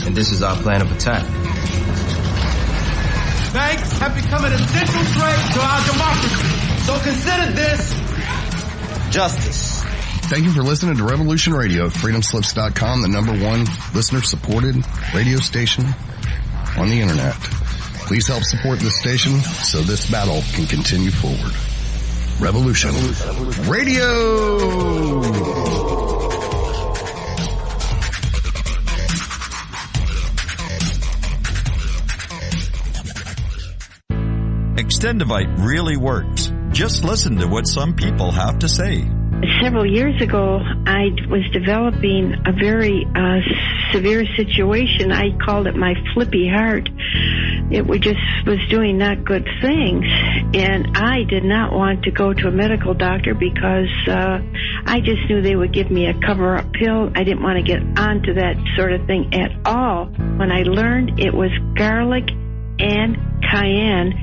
and this is our plan of attack. Banks have become an essential threat to our democracy. So consider this justice. Thank you for listening to Revolution Radio, freedomslips.com, the #1 listener-supported radio station on the internet. Please help support this station so this battle can continue forward. Revolution Radio! Extendivite really works. Just listen to what some people have to say. Several years ago, I was developing a very severe situation. I called it my flippy heart. It just was doing not good things, and I did not want to go to a medical doctor because I just knew they would give me a cover-up pill. I didn't want to get onto that sort of thing at all. When I learned it was garlic and cayenne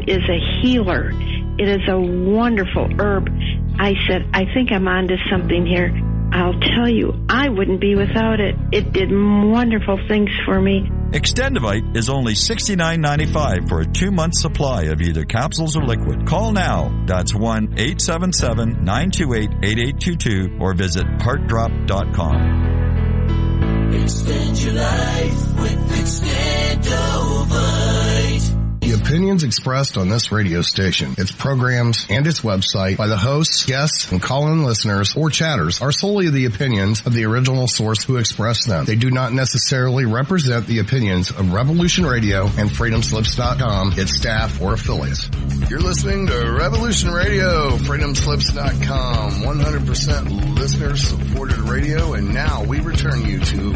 is a healer. It is a wonderful herb. I said, I think I'm onto something here. I'll tell you, I wouldn't be without it. It did wonderful things for me. Extendivite is only $69.95 for a 2-month supply of either capsules or liquid. Call now. That's 1-877-928-8822 or visit heartdrop.com. Extend your life with Extendivite. The opinions expressed on this radio station, its programs, and its website by the hosts, guests, and call-in listeners or chatters are solely the opinions of the original source who expressed them. They do not necessarily represent the opinions of Revolution Radio and freedomslips.com, its staff, or affiliates. You're listening to Revolution Radio, freedomslips.com, 100% listener-supported radio, and now we return you to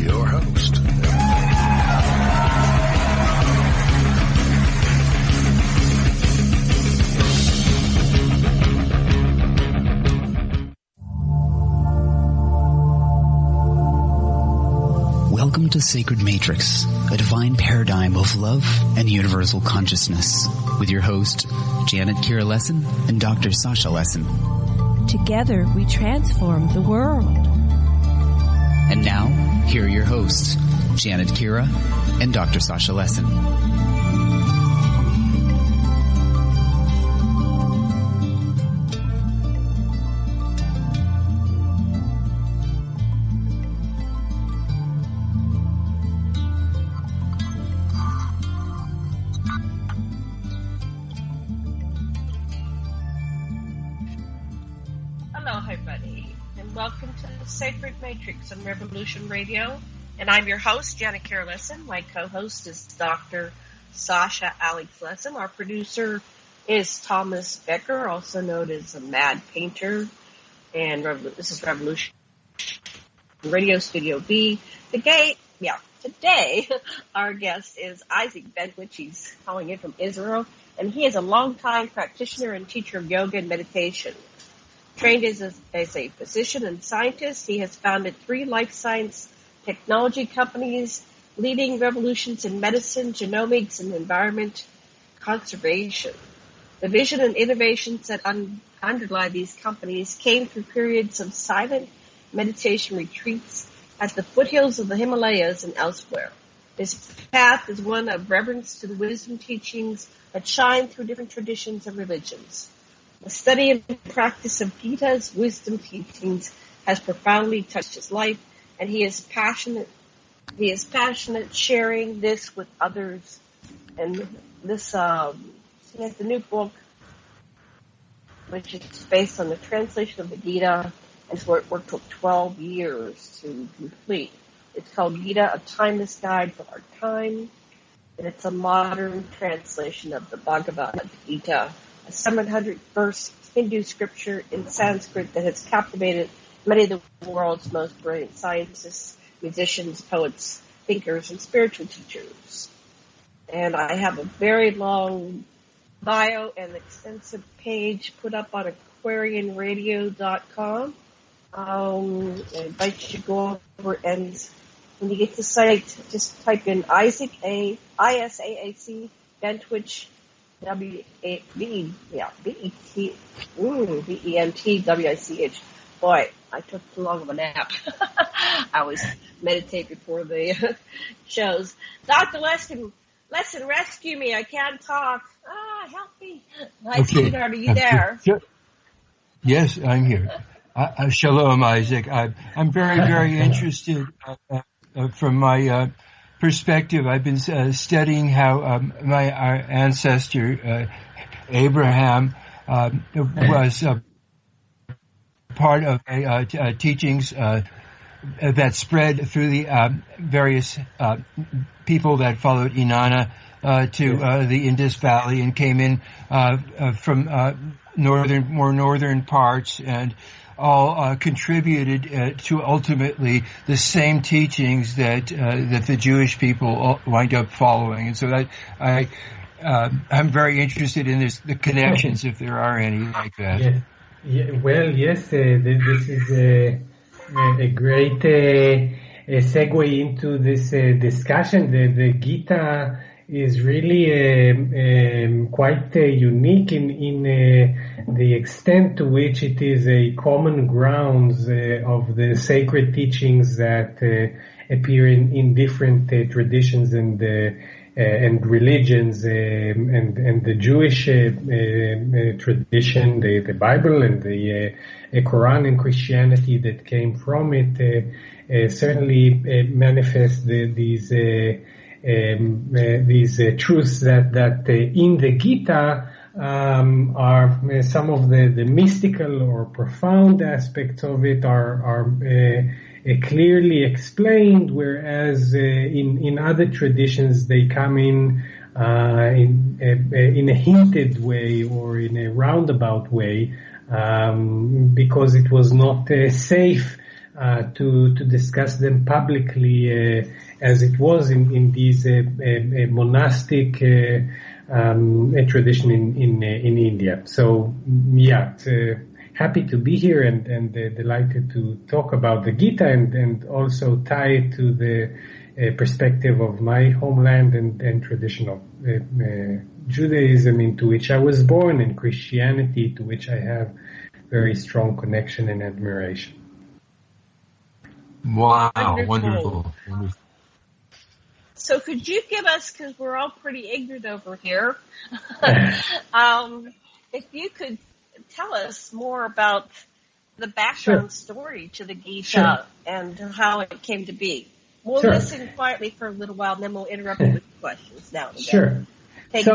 your host. Welcome to Sacred Matrix, a divine paradigm of love and universal consciousness, with your host, Janet Kira Lessin and Dr. Sasha Lessin. Together we transform the world. And now, here are your hosts, Janet Kira and Dr. Sasha Lessin. Welcome to the Sacred Matrix on Revolution Radio, and I'm your host, Janet Kira Lessin. My co-host is Dr. Sasha Alex Lessin. Our producer is Thomas Becker, also known as a Mad Painter, and this is Revolution Radio Studio B. Today, our guest is Isaac Bentwich. He's calling in from Israel, and he is a longtime practitioner and teacher of yoga and meditation. Trained as a physician and scientist, he has founded 3 life science technology companies, leading revolutions in medicine, genomics, and environment conservation. The vision and innovations that underlie these companies came through periods of silent meditation retreats at the foothills of the Himalayas and elsewhere. His path is one of reverence to the wisdom teachings that shine through different traditions and religions. The study and practice of Gita's wisdom teachings has profoundly touched his life, and he is passionate sharing this with others. And this, he has a new book, which is based on the translation of the Gita, and it's what it took 12 years to complete. It's called Gita, A Timeless Guide for Our Time, and it's a modern translation of the Bhagavad Gita, a 700-verse Hindu scripture in Sanskrit that has captivated many of the world's most brilliant scientists, musicians, poets, thinkers, and spiritual teachers. And I have a very long bio and extensive page put up on aquarianradio.com. I invite you to go over, and when you get to the site, just type in Isaac, I-S-A-A-C, Bentwich, W-A-V-E-N-T-W-I-C-H. Boy, I took too long of a nap. I always meditate before the shows. Dr. Lessin, rescue me. I can't talk. Help me. Hi, sweetheart, are you there? Yes, I'm here. Shalom, Isaac. I'm very, very interested from my perspective. I've been studying how our ancestor Abraham was part of teachings that spread through the various people that followed Inanna to the Indus Valley and came in from more northern parts, and all contributed to ultimately the same teachings that the Jewish people wind up following. And so that I'm very interested in the connections, if there are any like that. Yes. Well, yes, this is a great segue into this discussion. The Gita is really quite unique in the extent to which it is a common grounds of the sacred teachings that appear in different traditions and religions, and the Jewish tradition, the Bible and the Quran and Christianity that came from it certainly manifest these truths that in the Gita are some of the mystical or profound aspects of it are clearly explained, whereas in other traditions they come in a hinted way or in a roundabout way, because it was not safe to discuss them publicly as it was in these monastic tradition in India. So happy to be here and delighted to talk about the Gita and also tie it to the perspective of my homeland and tradition of Judaism, into which I was born, and Christianity, to which I have very strong connection and admiration. Wow, wonderful. So could you give us, because we're all pretty ignorant over here, if you could tell us more about the background story to the Gita and how it came to be. We'll listen quietly for a little while, and then we'll interrupt you with questions now and again. Sure. Thank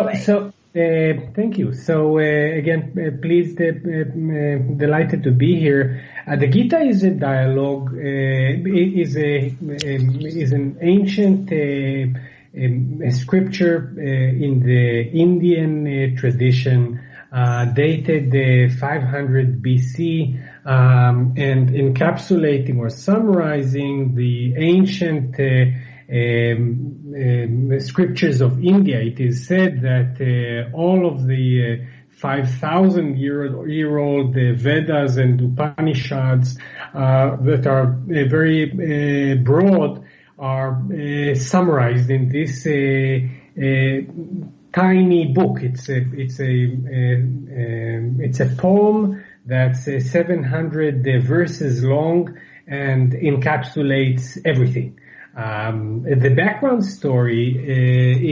you. So again, pleased, delighted to be here. The Gita is a dialogue. Is an ancient scripture in the Indian tradition, dated 500 BC, and encapsulating or summarizing the ancient scriptures of India. It is said that all of the 5,000-year-old Vedas and Upanishads that are very broad are summarized in this tiny book. It's a poem that's 700 verses long and encapsulates everything. The background story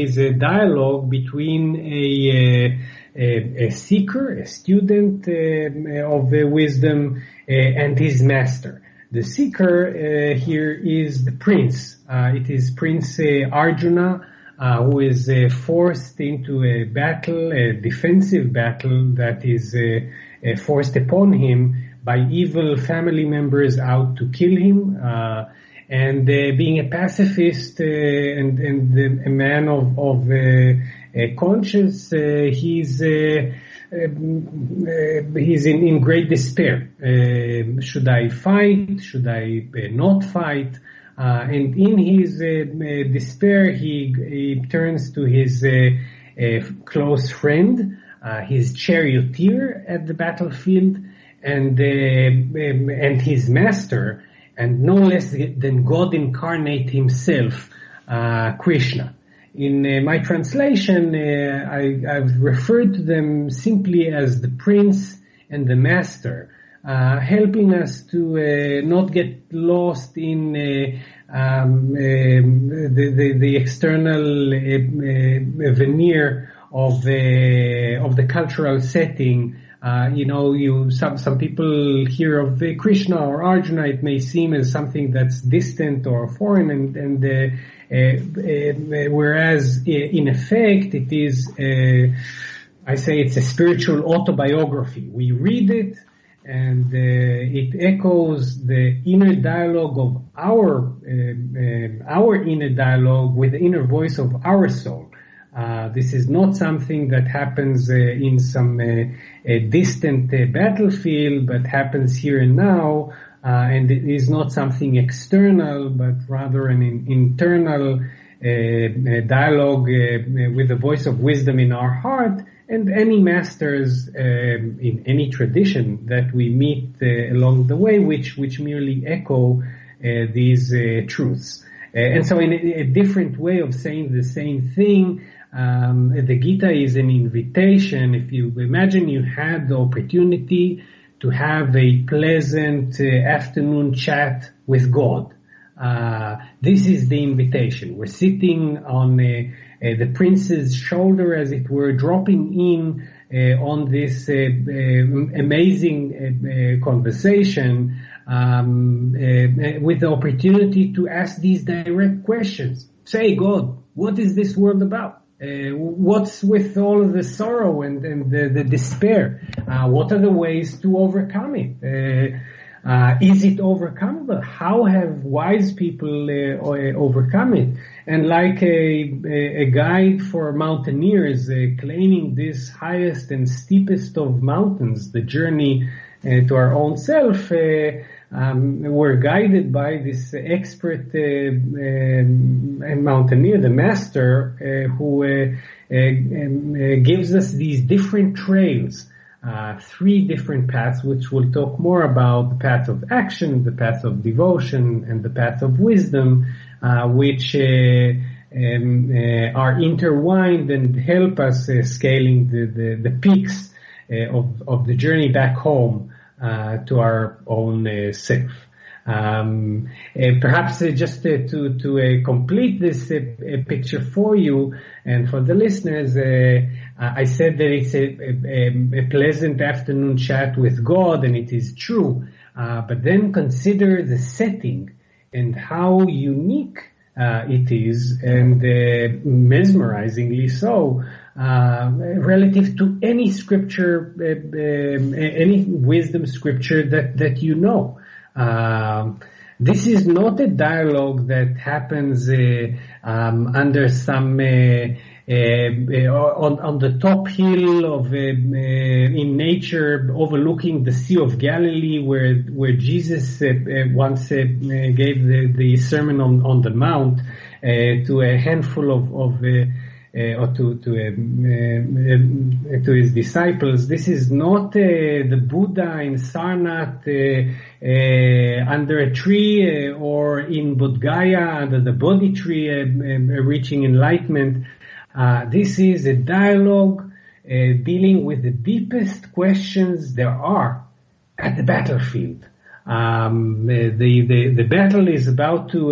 is a dialogue between a seeker, a student of wisdom, and his master. The seeker here is the prince. It is Prince Arjuna, who is forced into a battle, a defensive battle that is forced upon him by evil family members out to kill him. And being a pacifist and a man of conscience, he's in great despair. Should I fight? Should I not fight? And in his despair, he turns to his close friend, his charioteer at the battlefield, and his master, and no less than God incarnate himself, Krishna. In my translation, I've referred to them simply as the prince and the master, helping us to not get lost in the external veneer of the cultural setting. Some people hear of Krishna or Arjuna. It may seem as something that's distant or foreign, and whereas in effect it is, I say it's a spiritual autobiography. We read it, and it echoes the inner dialogue of our inner dialogue with the inner voice of our soul. This is not something that happens in some distant battlefield, but happens here and now, and it is not something external, but rather an internal dialogue with the voice of wisdom in our heart, and any masters in any tradition that we meet along the way, which merely echo these truths. And so in a different way of saying the same thing, the Gita is an invitation. If you imagine you had the opportunity to have a pleasant afternoon chat with God, this is the invitation. We're sitting on the prince's shoulder, as it were, dropping in on this amazing conversation with the opportunity to ask these direct questions. Say, God, what is this world about? What's with all of the sorrow and the despair? What are the ways to overcome it? Is it overcomable? How have wise people overcome it? And like a guide for mountaineers claiming this highest and steepest of mountains, the journey to our own self, we're guided by this expert mountaineer, the master, who gives us these different trails, 3 different paths, which we'll talk more about: the path of action, the path of devotion, and the path of wisdom, which are intertwined and help us scaling the peaks of the journey back home to our own self. Perhaps just to complete this picture for you and for the listeners, I said that it's a pleasant afternoon chat with God, and it is true. But then consider the setting and how unique it is, and mesmerizingly so, relative to any scripture, any wisdom scripture that you know. This is not a dialogue that happens under some on the top hill of in nature, overlooking the Sea of Galilee, where Jesus once gave the Sermon on the Mount to a handful of or to his disciples. This is not the Buddha in Sarnath under a tree or in Bodh Gaya under the Bodhi tree reaching enlightenment. This is a dialogue dealing with the deepest questions there are at the battlefield. The battle is about to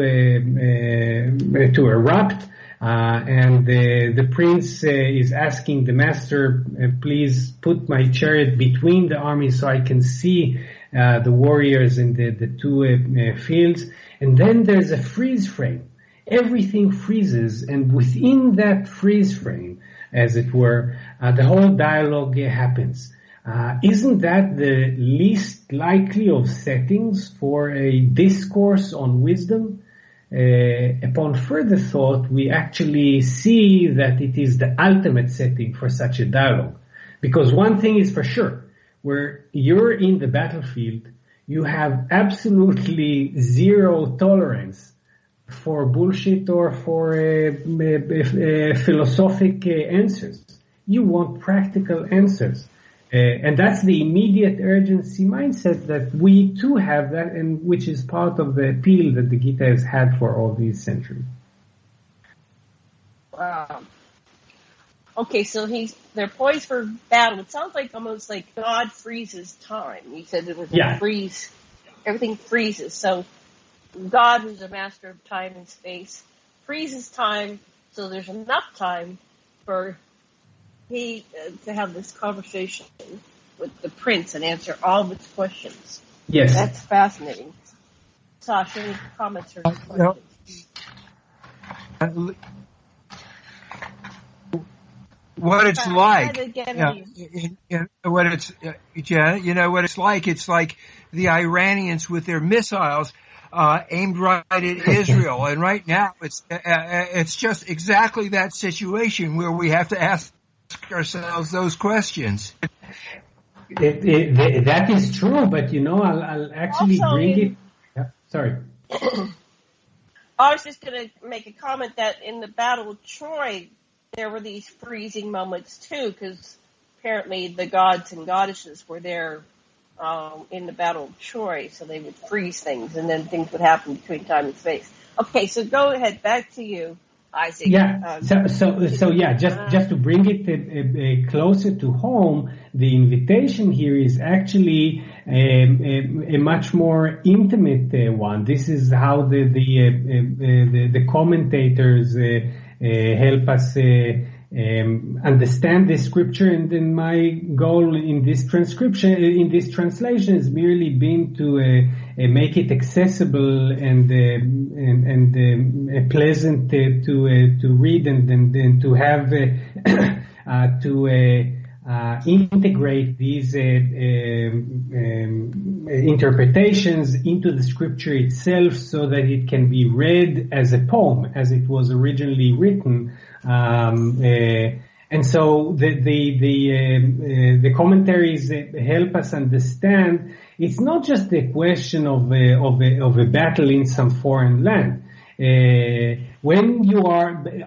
erupt. And the prince is asking the master, please put my chariot between the armies so I can see the warriors in the 2 fields. And then there's a freeze frame. Everything freezes, and within that freeze frame, as it were, the whole dialogue happens. Isn't that the least likely of settings for a discourse on wisdom? Upon further thought, we actually see that it is the ultimate setting for such a dialogue. Because one thing is for sure, where you're in the battlefield, you have absolutely zero tolerance for bullshit or for philosophic answers. You want practical answers. And that's the immediate urgency mindset that we too have, that, and which is part of the appeal that the Gita has had for all these centuries. Wow. Okay, so they're poised for battle. It sounds like almost like God freezes time. You said it was freeze. Everything freezes. So God, who's a master of time and space, freezes time so there's enough time for he to have this conversation with the prince and answer all of its questions. Yes. That's fascinating. Sasha, any comments or questions? What it's like, what it's, Janet, you know what it's like? It's like the Iranians with their missiles aimed right at Israel, and right now it's just exactly that situation where we have to ask ourselves those questions. That is true, but I'll actually also bring it. Yeah, sorry. I was just going to make a comment that in the Battle of Troy, there were these freezing moments too, because apparently the gods and goddesses were there in the Battle of Troy, so they would freeze things, and then things would happen between time and space. Okay, so go ahead, back to you, Isaac. Yeah. Just to bring it closer to home, the invitation here is actually a much more intimate one. This is how the commentators help us understand this scripture, and then my goal in this translation has merely been to make it accessible and pleasant to read, and to have to integrate these interpretations into the scripture itself, so that it can be read as a poem, as it was originally written. And so the commentaries help us understand it's not just a question of a battle in some foreign land. When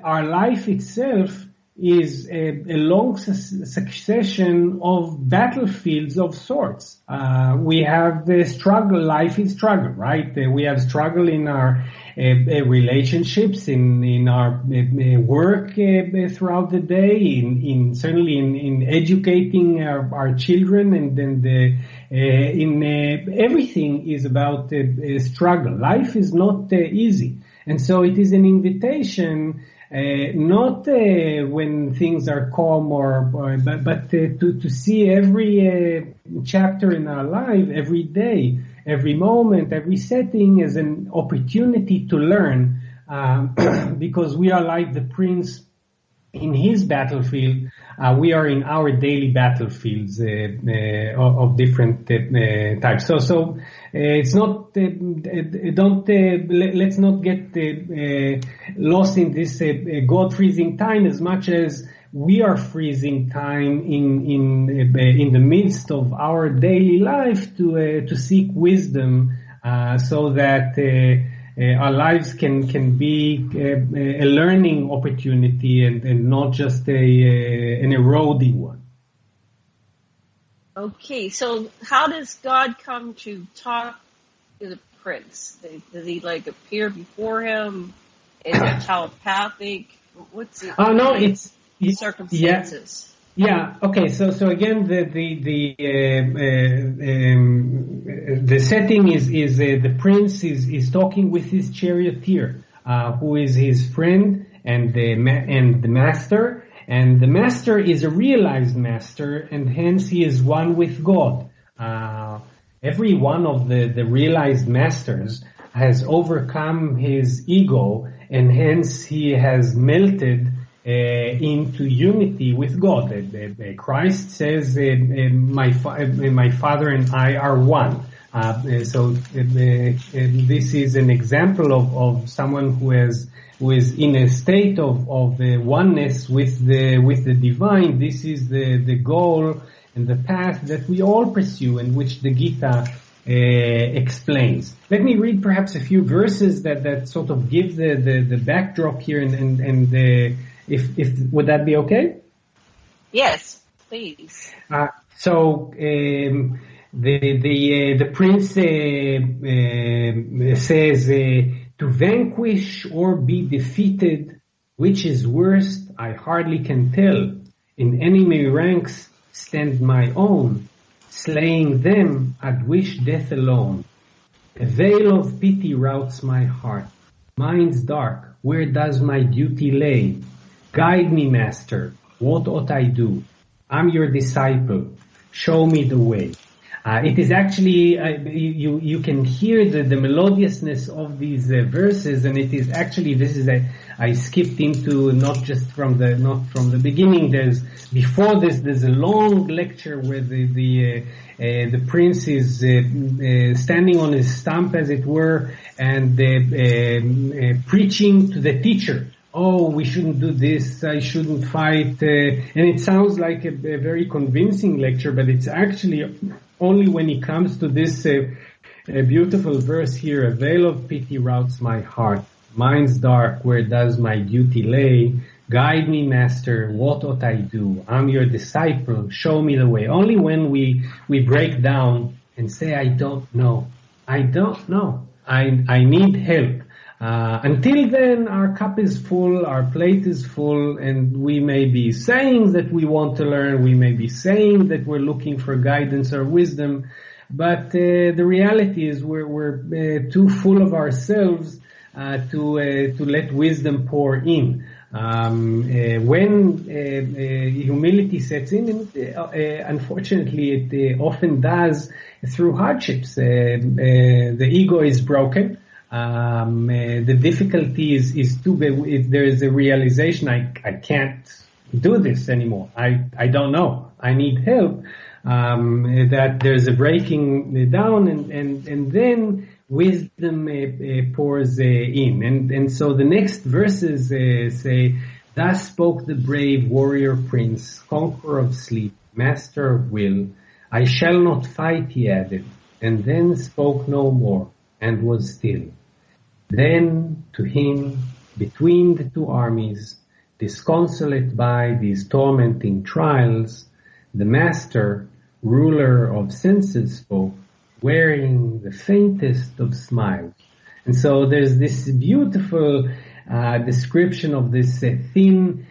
our life itself is a long succession of battlefields of sorts. We have the struggle, life is struggle, right? We have struggle in our relationships, in our work throughout the day, certainly in educating our children, and then everything is about struggle. Life is not easy, and so it is an invitation. Not when things are calm, but to see every chapter in our life, every day, every moment, every setting as an opportunity to learn, because we are like the prince in his battlefield. We are in our daily battlefields of different types. So it's not. Let's not get lost in this God freezing time, as much as we are freezing time in the midst of our daily life to seek wisdom, so that our lives can be a learning opportunity and not just an eroding one. Okay, so how does God come to talk to the prince? Does he appear before him? Is it telepathic? What's it? Oh no, it's circumstances. Yeah. Okay. So again, the setting is the prince is talking with his charioteer, who is his friend and the master. And the master is a realized master, and hence he is one with God. Every one of the realized masters has overcome his ego, and hence he has melted into unity with God. Christ says, my Father and I are one. So this is an example of someone who is in a state of oneness with the divine. This is the goal and the path that we all pursue, and which the Gita explains. Let me read perhaps a few verses that sort of give the backdrop here, and if would that be okay? Yes, please. So the prince says, to vanquish or be defeated, which is worst, I hardly can tell. In enemy ranks stand my own. Slaying them, I'd wish death alone. A veil of pity routs my heart. Mine's dark, where does my duty lay? Guide me, Master, what ought I do? I'm your disciple, show me the way. It is actually, you can hear the melodiousness of these verses, and it is actually, I skipped into not from the beginning. Before this, there's a long lecture where the prince is standing on his stump, as it were, and preaching to the teacher. Oh, we shouldn't do this, I shouldn't fight. And it sounds like a very convincing lecture, but it's actually only when he comes to this beautiful verse here, a veil of pity routs my heart. Mine's dark, where does my duty lay? Guide me, Master, what ought I do? I'm your disciple, show me the way. Only when we break down and say, I don't know. I need help. Until then, our cup is full, our plate is full, and we may be saying that we want to learn, we may be saying that we're looking for guidance or wisdom, but the reality is we're too full of ourselves to let wisdom pour in. When humility sets in, unfortunately it often does through hardships. The ego is broken. The difficulty is there is a realization I can't do this anymore. I don't know. I need help. That there's a breaking down, and then wisdom pours in. And so the next verses say, "Thus spoke the brave warrior prince, conqueror of sleep, master of will. I shall not fight," he added, and then spoke no more, and was still. Then to him, between the two armies, disconsolate by these tormenting trials, the master, ruler of senses, spoke, wearing the faintest of smiles. And so there's this beautiful description of this thin,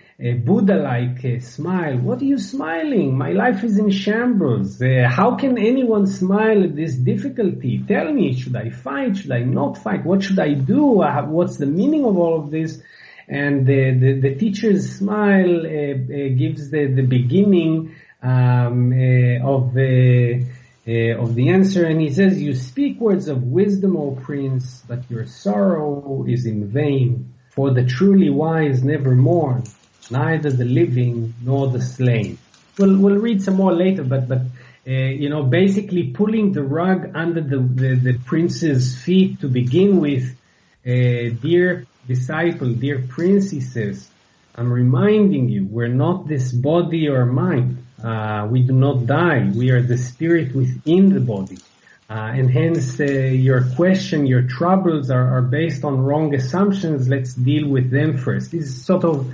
Buddha-like smile. What are you smiling? My life is in shambles. How can anyone smile at this difficulty? Tell me, should I fight? Should I not fight? What should I do? What's the meaning of all of this? And the teacher's smile gives the beginning of the answer, and he says, "You speak words of wisdom, O prince, but your sorrow is in vain. For the truly wise never mourn, neither the living nor the slain." We'll read some more later, but basically pulling the rug under the prince's feet to begin with. Dear disciple, dear prince, he says, I'm reminding you, we're not this body or mind. We do not die. We are the spirit within the body. And hence your question, your troubles are based on wrong assumptions. Let's deal with them first. This is sort of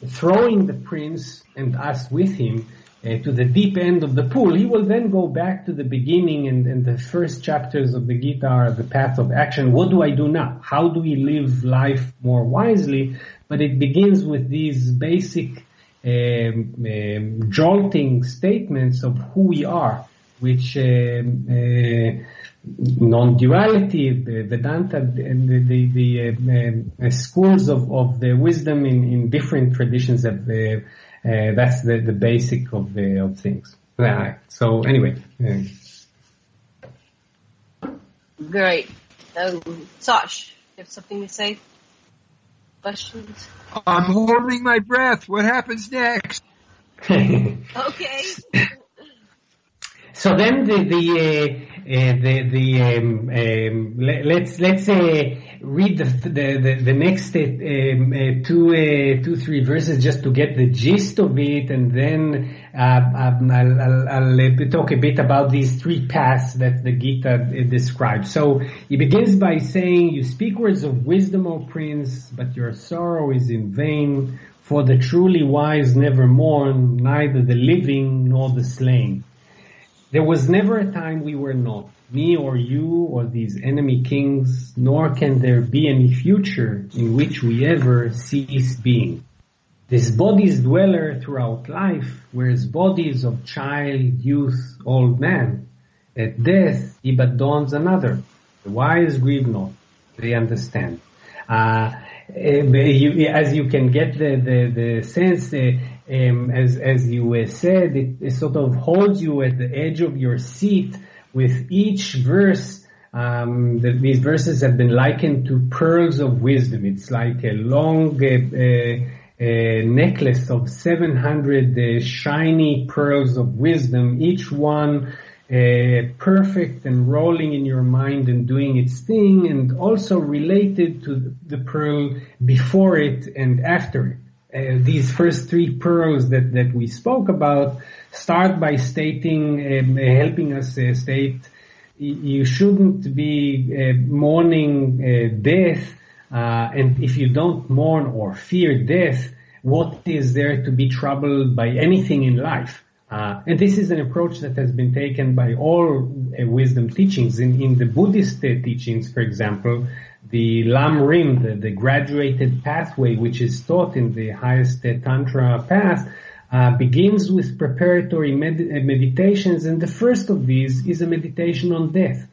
throwing the prince and us with him to the deep end of the pool. He will then go back to the beginning, and the first chapters of the Gita are the path of action. What do I do now? How do we live life more wisely? But it begins with these basic jolting statements of who we are, which non-duality, Vedanta, and the schools of the wisdom in different traditions have that's the basic of things. So anyway. Great. Sash, you have something to say? Questions? I'm holding my breath. What happens next? Okay. So then let's read the next two, 3 verses just to get the gist of it, and then I'll talk a bit about these 3 paths that the Gita describes. So he begins by saying, "You speak words of wisdom, O prince, but your sorrow is in vain. For the truly wise never mourn, neither the living nor the slain." There was never a time we were not, me or you or these enemy kings, nor can there be any future in which we ever cease being. This body's dweller throughout life, whereas bodies of child, youth, old man. At death he but dawns another. The wise grieve not, they understand. As you can get the sense, as you said, it sort of holds you at the edge of your seat with each verse. These verses have been likened to pearls of wisdom. It's like a long necklace of 700 shiny pearls of wisdom, each one perfect and rolling in your mind and doing its thing, and also related to the pearl before it and after it. These first three pearls that we spoke about start by stating, helping us state, you shouldn't be mourning death, and if you don't mourn or fear death, what is there to be troubled by anything in life? And this is an approach that has been taken by all wisdom teachings. In the Buddhist teachings, for example, the Lamrim, the graduated pathway, which is taught in the highest Tantra path, begins with preparatory meditations, and the first of these is a meditation on death.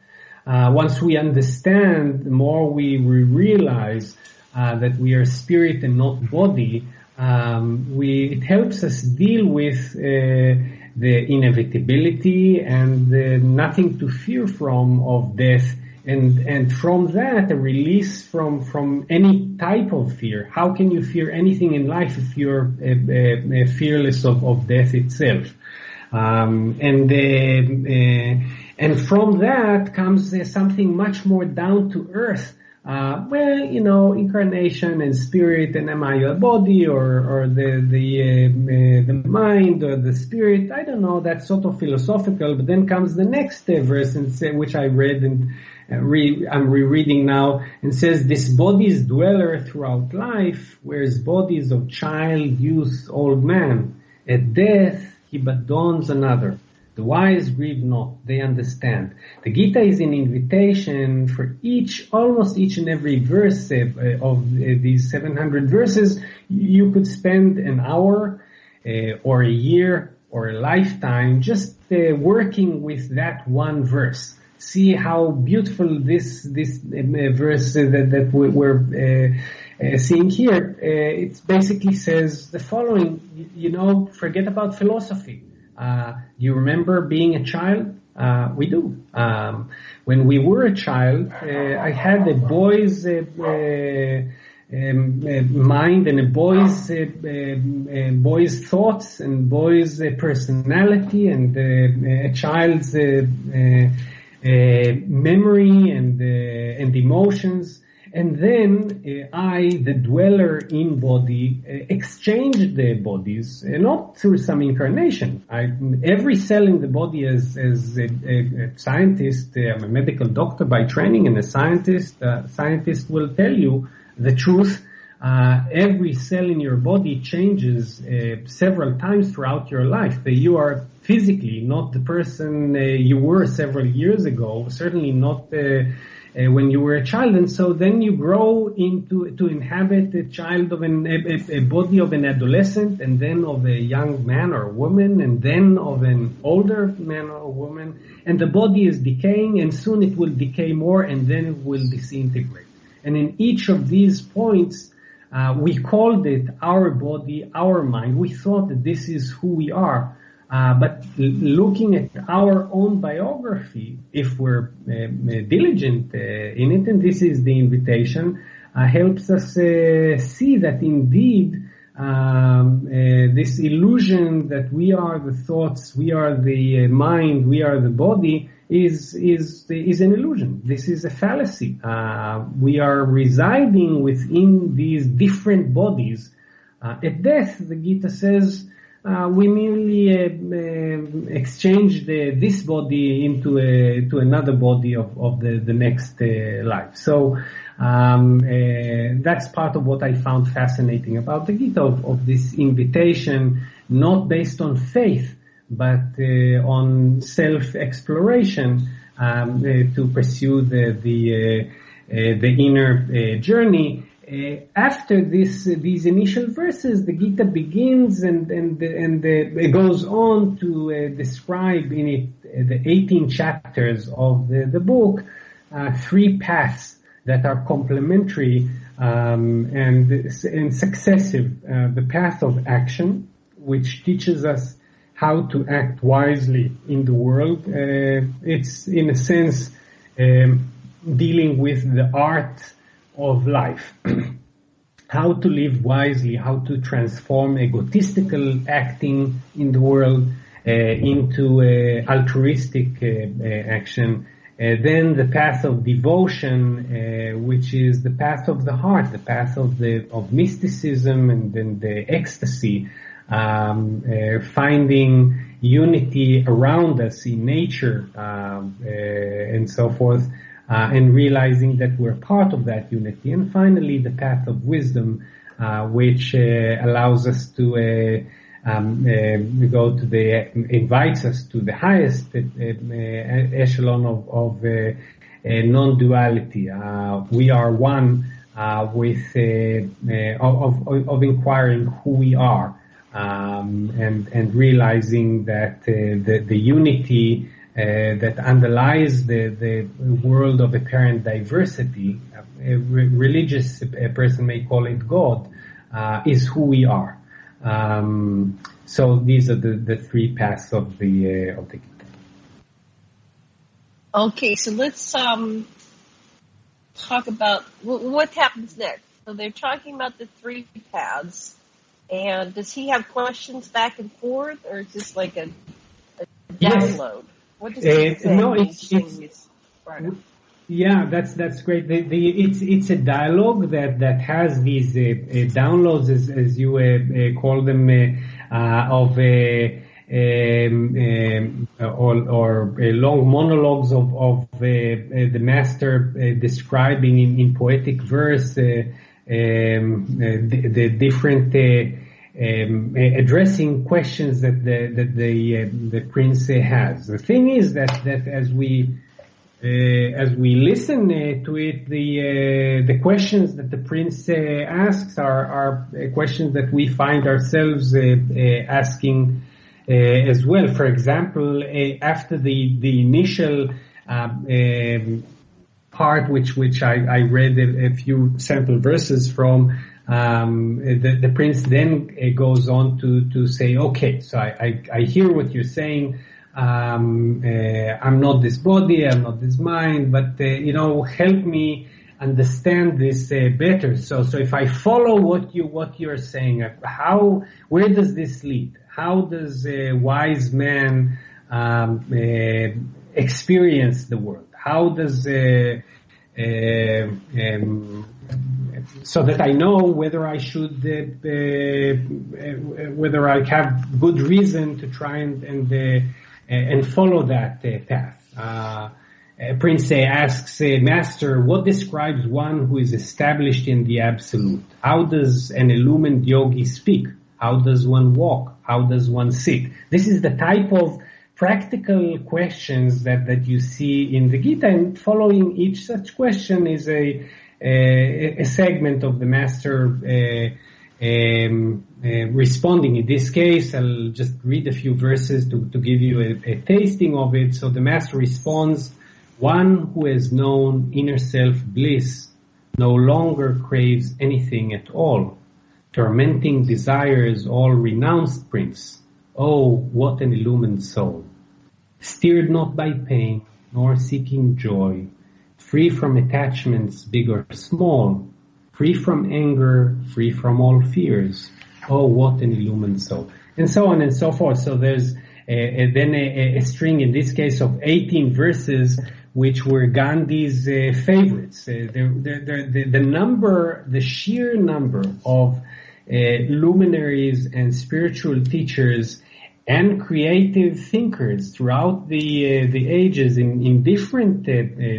Once we understand, the more we realize that we are spirit and not body, it helps us deal with the inevitability and nothing to fear from of death, and from that a release from any type of fear. How can you fear anything in life if you're fearless of death itself? And from that comes something much more down to earth. Incarnation and spirit, and am I a body or the mind or the spirit? I don't know. That's sort of philosophical. But then comes the next verse, which I read and I'm rereading now, and says, "This body's dweller throughout life, whereas bodies of child, youth, old man. At death he but dawns another. The wise grieve not, they understand." The Gita is an invitation for almost each and every verse of these 700 verses. You could spend an hour or a year or a lifetime just working with that one verse. See how beautiful this verse that we're seeing here. It basically says the following, forget about philosophy. You remember being a child? We do. When we were a child, I had a boy's mind and a boy's thoughts and boy's personality and a child's memory and emotions. And then I, the dweller in body, exchanged the bodies, not through some incarnation. Every cell in the body, as a scientist, I'm a medical doctor by training and a scientist will tell you the truth. Every cell in your body changes several times throughout your life. You are physically not the person you were several years ago, certainly not when you were a child, and so then you grow to inhabit a child of a body of an adolescent, and then of a young man or woman, and then of an older man or woman, and the body is decaying, and soon it will decay more, and then it will disintegrate. And in each of these points, we called it our body, our mind. We thought that this is who we are. But looking at our own biography, if we're diligent in it, and this is the invitation, helps us see that indeed this illusion that we are the thoughts, we are the mind, we are the body is an illusion. This is a fallacy. We are residing within these different bodies. At death, the Gita says, we merely exchanged this body into another body of the next life. So that's part of what I found fascinating about the Gita, of this invitation, not based on faith, but on self-exploration, to pursue the inner journey. after these initial verses, the Gita begins and it goes on to describe in it the 18 chapters of the book 3 paths that are complementary and successive. The path of action, which teaches us how to act wisely in the world. It's in a sense dealing with the art of life. How to live wisely, how to transform egotistical acting in the world into altruistic action. Then the path of devotion, which is the path of the heart, the path of mysticism and then the ecstasy, finding unity around us in nature and so forth. And realizing that we're part of that unity. And finally, the path of wisdom, which allows us to invites us to the highest echelon of non-duality. We are one with of inquiring who we are, and realizing that the unity that underlies the world of apparent diversity, a religious person may call it God, is who we are. So these are the 3 paths of the Gita. Okay, so let's talk about what happens next. So they're talking about the 3 paths, and does he have questions back and forth, or is this like a download? What does he say? No, yeah, that's great. It's a dialogue that has these downloads, as you call them, or long monologues of the master describing in poetic verse the different addressing questions that the prince has. The thing is that as we listen to it, the questions that the prince asks are questions that we find ourselves asking as well. For example, after the initial part, which I read a few sample verses from, the prince then goes on to say, okay, so I hear what you're saying. I'm not this body, I'm not this mind, but help me understand this better. So if I follow what you're saying, where does this lead? How does a wise man experience the world? How does so that I know whether I should, whether I have good reason to try and follow that path. Prince asks, Master, what describes one who is established in the absolute? How does an illumined yogi speak? How does one walk? How does one sit? This is the type of practical questions that you see in the Gita, and following each such question is a segment of the master responding. In this case, I'll just read a few verses to give you a tasting of it. So the master responds, one who has known inner self bliss no longer craves anything at all. Tormenting desires all renounced, prince. Oh, what an illumined soul. Steered not by pain, nor seeking joy, free from attachments big or small, free from anger, free from all fears. Oh, what an illumined soul. And so on and so forth. So there's then a string, in this case, of 18 verses, which were Gandhi's favorites. The sheer number of luminaries and spiritual teachers and creative thinkers throughout the ages in different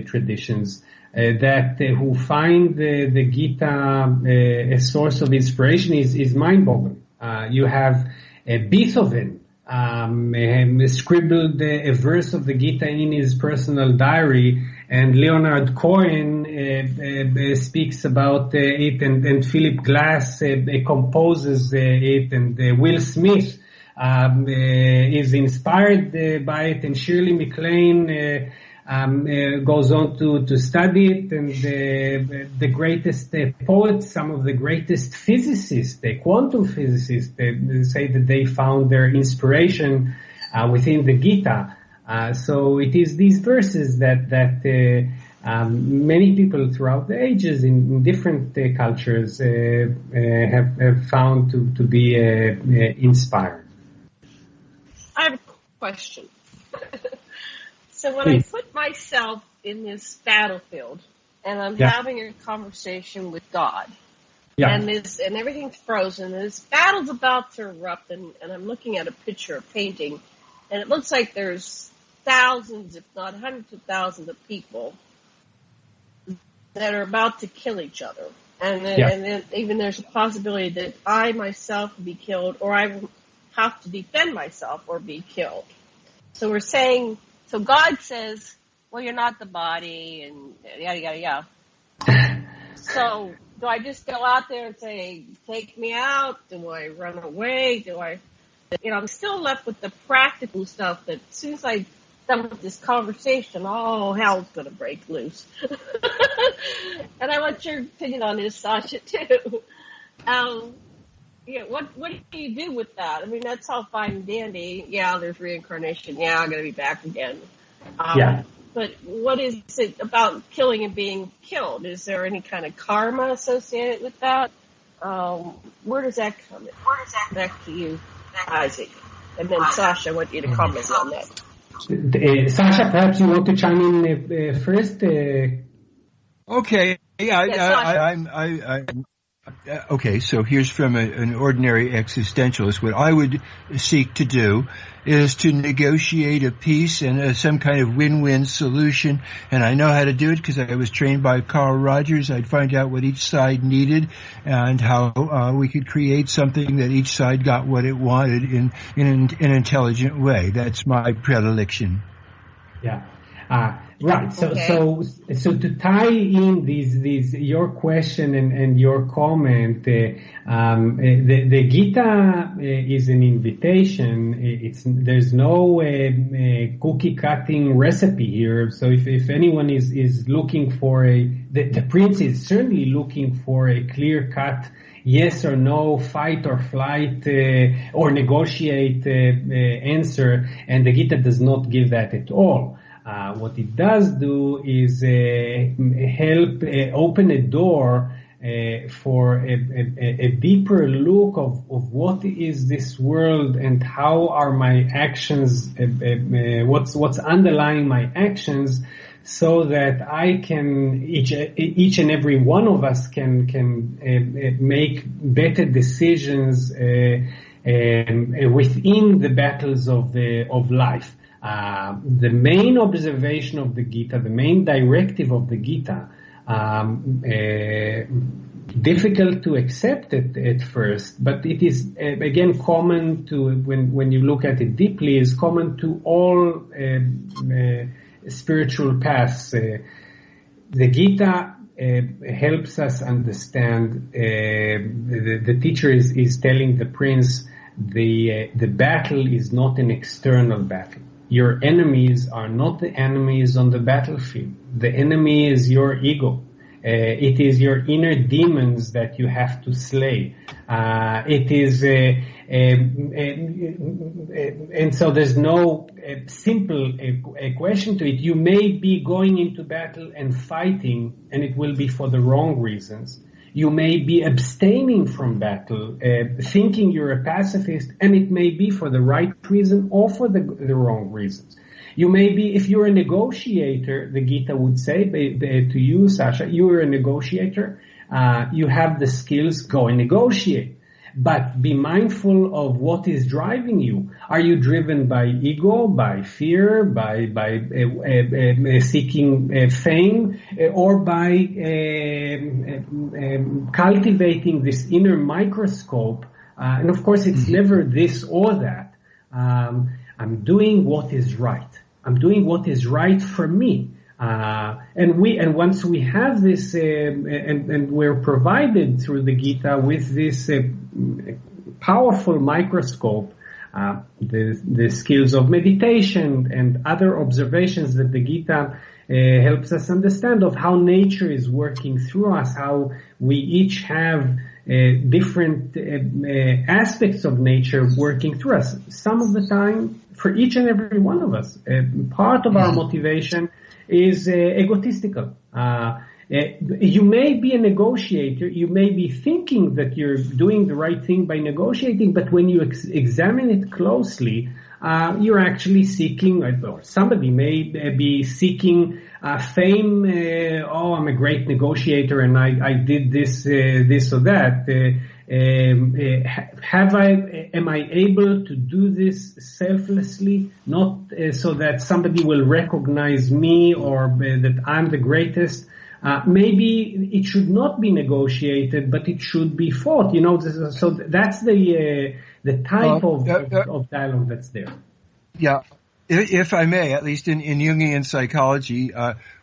traditions who find the Gita a source of inspiration is mind-boggling. You have Beethoven scribbled a verse of the Gita in his personal diary, And Leonard Cohen speaks about it, and Philip Glass composes it, and Will Smith is inspired by it, and Shirley MacLaine goes on to study it, and the greatest poets, some of the greatest physicists, the quantum physicists, say that they found their inspiration within the Gita. So it is these verses that many people throughout the ages in different cultures have found to be inspired. I have a question. So when I put myself in this battlefield and I'm having a conversation with God, and everything's frozen, and this battle's about to erupt, and I'm looking at a picture, a painting, and it looks like there's thousands, if not hundreds of thousands of people that are about to kill each other. And then even there's a possibility that I myself will be killed, or I will have to defend myself or be killed. So we're saying, so God says, well, you're not the body, and yada, yada, yada. So do I just go out there and say, take me out? Do I run away? I'm still left with the practical stuff that as soon as I'm done with this conversation, hell's going to break loose. And I want your opinion on this, Sasha, too. What do you do with that? I mean, that's all fine and dandy. Yeah, there's reincarnation. Yeah, I'm going to be back again. But what is it about killing and being killed? Is there any kind of karma associated with that? Where does that come in? Back to you, Isaac. And then, Sasha, I want you to comment on that. Sasha, perhaps you want to chime in first? Okay. Okay, so here's from an ordinary existentialist. What I would seek to do is to negotiate a peace and some kind of win-win solution. And I know how to do it because I was trained by Carl Rogers. I'd find out what each side needed and how we could create something that each side got what it wanted in an intelligent way. That's my predilection. Yeah. Right. So to tie in these your question and your comment, the Gita is an invitation. There's no cookie cutting recipe here. So if anyone is looking for the prince is certainly looking for a clear cut yes or no, fight or flight, or negotiate answer, and the Gita does not give that at all. What it does do is help open a door for a deeper look of what is this world and how are my actions, what's underlying my actions, so that I can each and every one of us can make better decisions within the battles of life. The main observation of the Gita, the main directive of the Gita, difficult to accept it at first, but it is again common to when you look at it deeply, is common to all spiritual paths. The Gita helps us understand. The teacher is telling the prince the battle is not an external battle. Your enemies are not the enemies on the battlefield. The enemy is your ego. It is your inner demons that you have to slay. It is, and so there's no simple equation to it. You may be going into battle and fighting, and it will be for the wrong reasons. You may be abstaining from battle, thinking you're a pacifist, and it may be for the right reason or for the wrong reasons. You may be, if you're a negotiator, the Gita would say to you, Sasha, you're a negotiator, you have the skills, go and negotiate. But be mindful of what is driving you. Are you driven by ego, by fear, by seeking fame, or by cultivating this inner microscope? And of course, it's never this or that. I'm doing what is right. I'm doing what is right for me. And once we have this, and we're provided through the Gita with this powerful microscope, the skills of meditation and other observations that the Gita helps us understand of how nature is working through us, how we each have different aspects of nature working through us. Some of the time, for each and every one of us, part of our motivation is egotistical. You may be a negotiator, you may be thinking that you're doing the right thing by negotiating, but when you examine it closely, you're actually seeking, or somebody may be seeking fame. I'm a great negotiator and I did this or that. Am I able to do this selflessly, not so that somebody will recognize me or that I'm the greatest? Maybe it should not be negotiated, but it should be fought. So that's the type of dialogue that's there. Yeah, if I may, at least in Jungian psychology,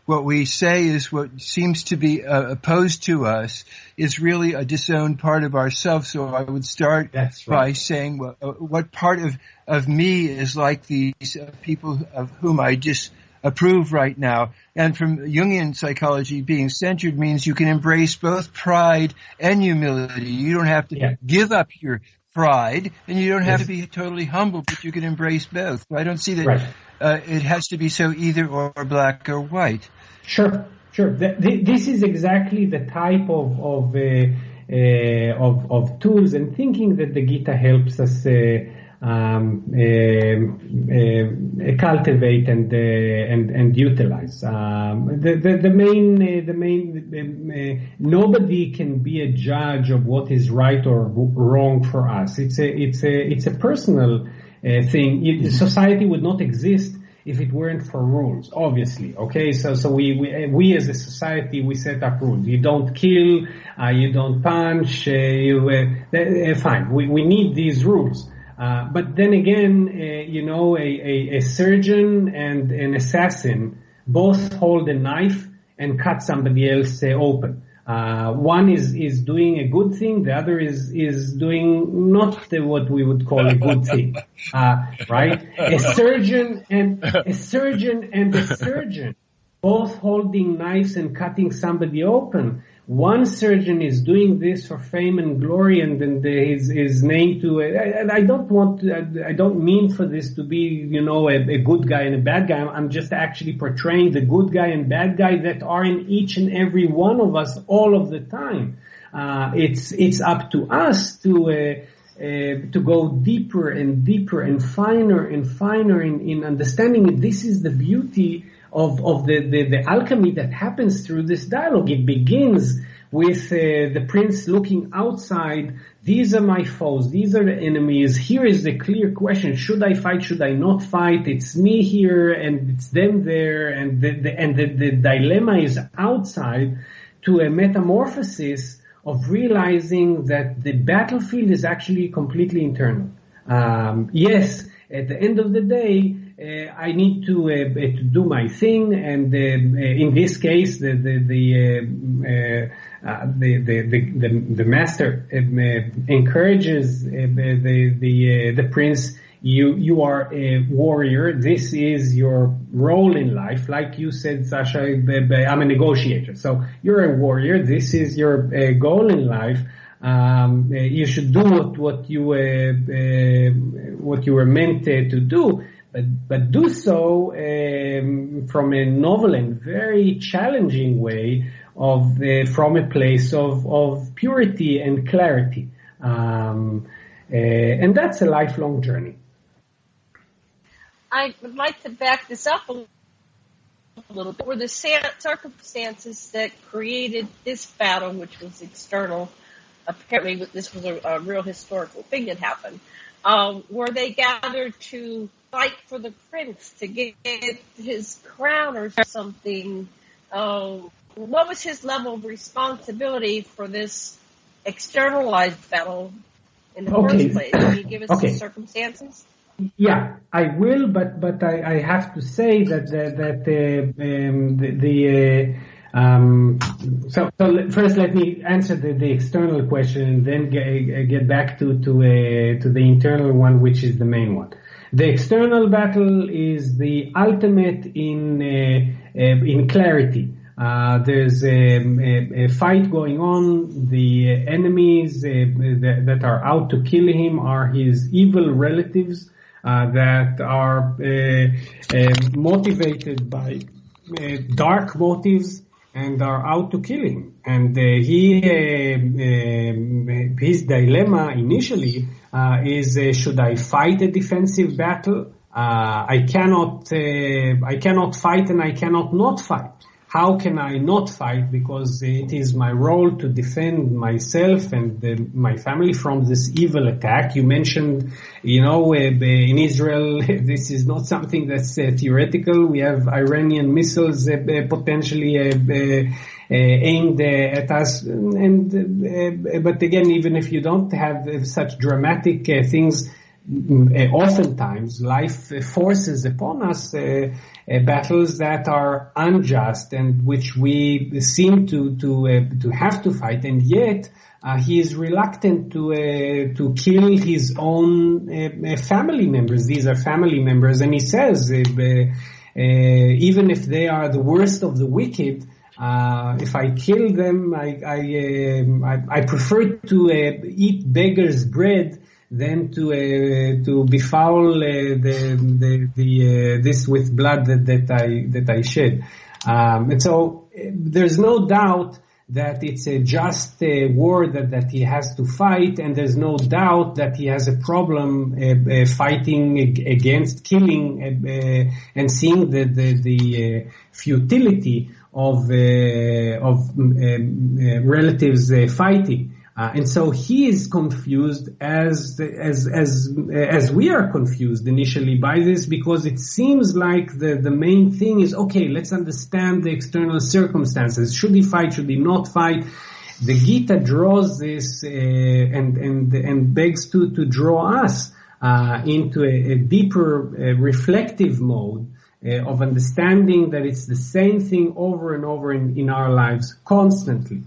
what we say is what seems to be opposed to us is really a disowned part of ourselves. So I would start by saying what part of me is like these people of whom I disapprove right now. And from Jungian psychology, being centered means you can embrace both pride and humility. You don't have to give up your pride, and you don't have to be totally humble, but you can embrace both. I don't see that it has to be so either or black or white. Sure. This is exactly the type of tools and thinking that the Gita helps us cultivate and utilize. The main nobody can be a judge of what is right or wrong for us. It's a personal thing. Society would not exist if it weren't for rules, obviously. Okay, so we as a society, we set up rules. You don't kill, you don't punch, fine. We need these rules. But then again, a surgeon and an assassin both hold a knife and cut somebody else open. One is doing a good thing, the other is doing not what we would call a good thing, right? A surgeon and a surgeon both holding knives and cutting somebody open. One surgeon is doing this for fame and glory, and then his name to. And I don't mean for this to be, a good guy and a bad guy. I'm just actually portraying the good guy and bad guy that are in each and every one of us all of the time. It's up to us to go deeper and deeper and finer in understanding it. This is the beauty of the alchemy that happens through this dialogue. It begins with the prince looking outside. These are my foes. These are the enemies. Here is the clear question. Should I fight? Should I not fight? It's me here and it's them there. And the dilemma is outside, to a metamorphosis of realizing that the battlefield is actually completely internal. Yes, at the end of the day, I need to do my thing, and in this case, the master encourages the prince. You are a warrior. This is your role in life. Like you said, Sasha, I'm a negotiator. So you're a warrior. This is your goal in life. You should do what you were meant to do. But do so from a novel and very challenging way from a place of purity and clarity, and that's a lifelong journey. I would like to back this up a little bit. Were the circumstances that created this battle, which was external? Apparently, this was a real historical thing that happened. Were they gathered to fight for the prince, to get his crown or something? What was his level of responsibility for this externalized battle in the first place? Can you give us the circumstances? Yeah, I will, but I have to say that so first let me answer the external question and then get back to the internal one, which is the main one. The external battle is the ultimate in clarity. There's a fight going on. The enemies that are out to kill him are his evil relatives that are motivated by dark motives and are out to kill him. And his dilemma initially is should I fight a defensive battle? I cannot fight and I cannot not fight. How can I not fight? Because it is my role to defend myself and my family from this evil attack. You mentioned, in Israel, this is not something that's theoretical. We have Iranian missiles potentially aimed at us. But again, even if you don't have such dramatic things, oftentimes life forces upon us battles that are unjust and which we seem to have to fight, and yet he is reluctant to kill his own family members. These are family members, and he says even if they are the worst of the wicked, if I kill them, I prefer to eat beggar's bread than to befoul this with blood that I shed. And so there's no doubt that it's a just war that he has to fight, and there's no doubt that he has a problem fighting against killing and seeing the futility of relatives fighting. And so he is confused as we are confused initially by this, because it seems like the main thing is, okay, let's understand the external circumstances. Should he fight? Should he not fight? The Gita draws this and begs to draw us into a deeper reflective mode of understanding that it's the same thing over and over in our lives constantly.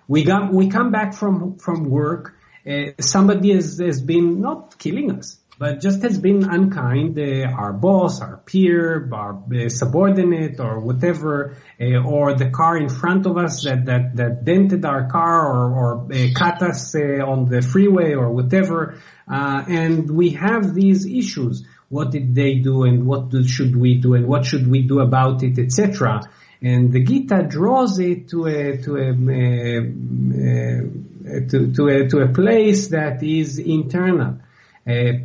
We come back from work. Somebody has been not killing us, but just has been unkind. Our boss, our peer, our subordinate, or whatever, or the car in front of us that dented our car or cut us on the freeway or whatever. And we have these issues. What did they do, and what should we do, and what should we do about it, etc. And the Gita draws it to a place that is internal.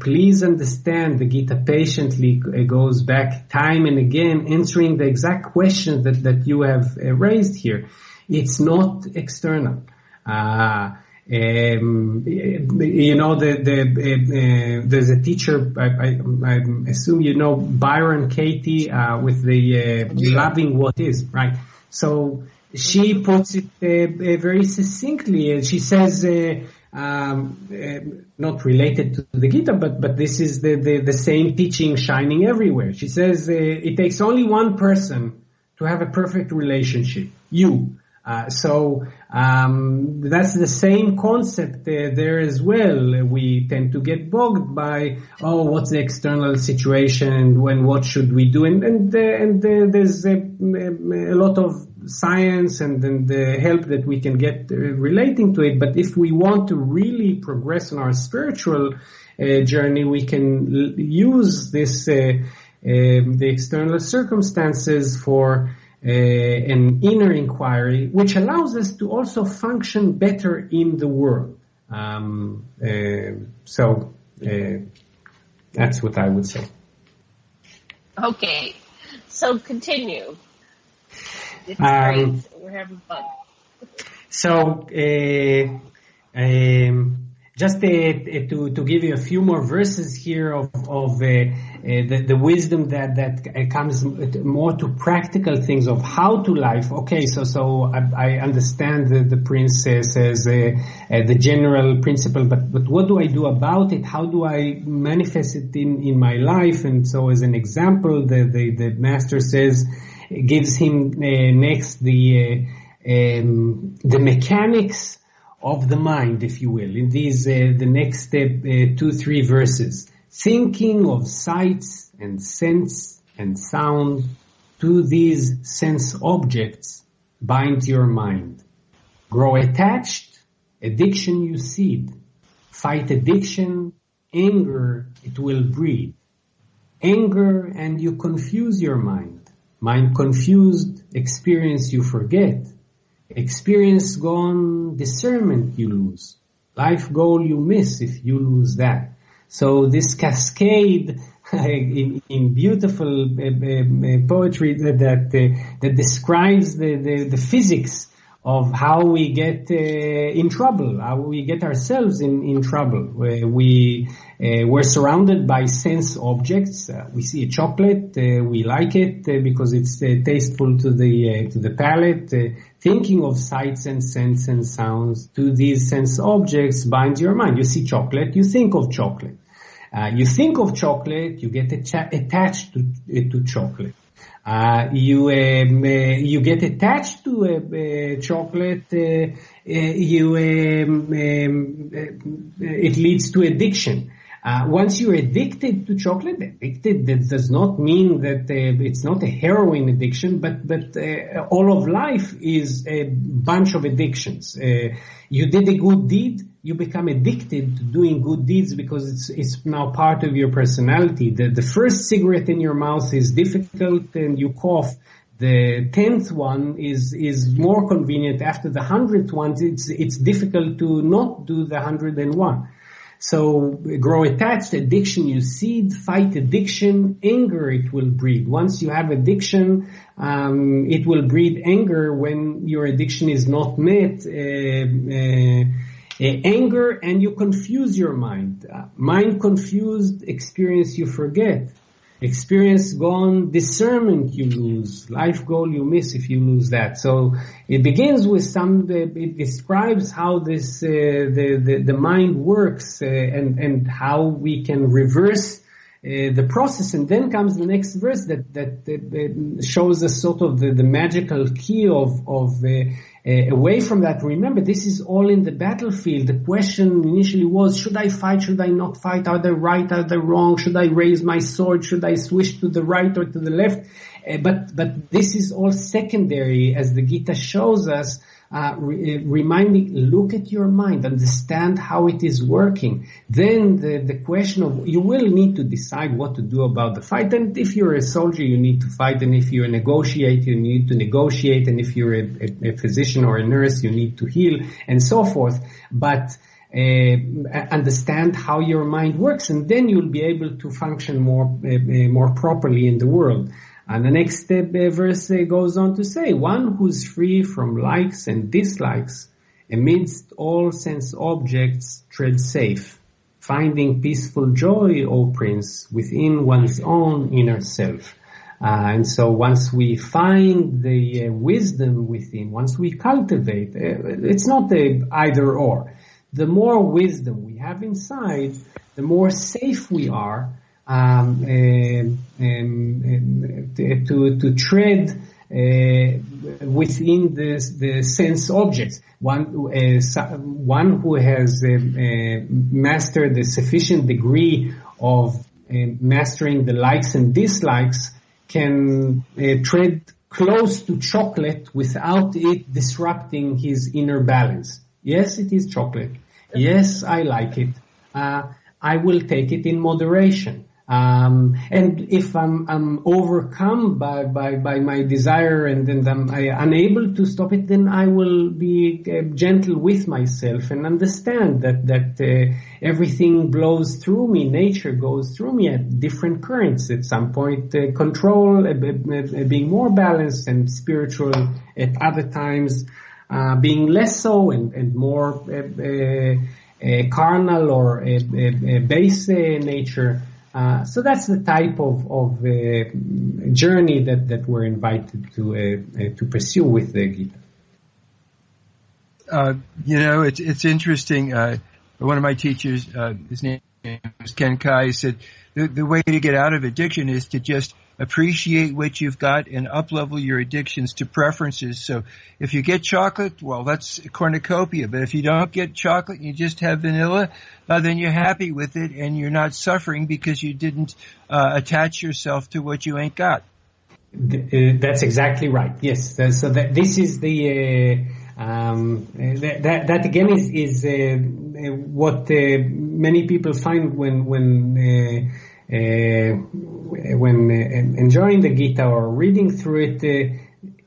Please understand, the Gita patiently goes back time and again, answering the exact questions that you have raised here. It's not external. There's a teacher, I assume you know Byron Katie, with the loving what is, right? So she puts it very succinctly, and she says, not related to the Gita, but this is the same teaching shining everywhere. She says, it takes only one person to have a perfect relationship, you. So that's the same concept there as well. We tend to get bogged by, what's the external situation, what should we do, and there's a lot of science and the help that we can get relating to it. But if we want to really progress in our spiritual journey, we can use this the external circumstances for an inner inquiry, which allows us to also function better in the world. So that's what I would say. Okay, so continue. It's great. We're having fun. So Just to give you a few more verses here of the wisdom that comes more to practical things of how to life. Okay, so I understand the prince says the general principle, but what do I do about it? How do I manifest it in my life? And so, as an example, the master gives him next the mechanics of the mind, if you will, in these the next 2-3 verses. Thinking of sights and sense and sound, to these sense objects bind your mind. Grow attached, addiction you seed. Fight addiction, anger it will breed. Anger and you confuse your mind. Mind confused, experience you forget. Experience gone, discernment you lose. Life goal you miss if you lose that. So this cascade in beautiful poetry that describes the physics of how we get in trouble, how we get ourselves in trouble. We're surrounded by sense objects. We see a chocolate, we like it because it's tasteful to the palate. Thinking of sights and scents and sounds, to these sense objects binds your mind. You see chocolate, you think of chocolate. You think of chocolate, you get attached to chocolate. You get attached to chocolate. It leads to addiction. Once you're addicted to chocolate, that does not mean that it's not a heroin addiction, but all of life is a bunch of addictions. You did a good deed, you become addicted to doing good deeds because it's now part of your personality. The first cigarette in your mouth is difficult and you cough. The 10th one is more convenient. After the 100th one, it's difficult to not do the 101. So grow attached, addiction you seed, fight addiction, anger it will breed. Once you have addiction, it will breed anger when your addiction is not met. Anger and you confuse your mind. Mind confused, experience you forget. Experience gone, discernment you lose. Life goal you miss if you lose that. So it begins with it describes how this, the mind works, and how we can reverse the process. And then comes the next verse that shows us sort of the magical key of away from that. Remember, this is all in the battlefield. The question initially was, should I fight? Should I not fight? Are they right? Are they wrong? Should I raise my sword? Should I switch to the right or to the left? But this is all secondary, as the Gita shows us, reminding, look at your mind, understand how it is working. Then the question of, you will need to decide what to do about the fight. And if you're a soldier, you need to fight. And if you're a negotiator, you need to negotiate. And if you're a physician or a nurse, you need to heal, and so forth. But understand how your mind works, and then you'll be able to function more properly in the world. And the next verse goes on to say, one who's free from likes and dislikes, amidst all sense objects, tread safe, finding peaceful joy, O Prince, within one's own inner self. And so once we find the wisdom within, once we cultivate, it's not either or. The more wisdom we have inside, the more safe we are to tread within the sense objects. One who has mastered a sufficient degree of mastering the likes and dislikes can tread close to chocolate without it disrupting his inner balance. Yes, it is chocolate. Yes, I like it. I will take it in moderation. And if I'm overcome by my desire and then I'm unable to stop it, then I will be gentle with myself and understand that everything blows through me. Nature goes through me at different currents. At some point, control, being more balanced, and spiritual at other times, being less so and more carnal or a base nature. So that's the type of journey that we're invited to pursue with the Gita. It's interesting. One of my teachers, his name is Ken Kai, said the way to get out of addiction is to just appreciate what you've got and up-level your addictions to preferences. So if you get chocolate, well, that's a cornucopia. But if you don't get chocolate and you just have vanilla, then you're happy with it and you're not suffering because you didn't attach yourself to what you ain't got. That's exactly right. Yes. So that this is the that again is what many people find when enjoying the Gita or reading through it.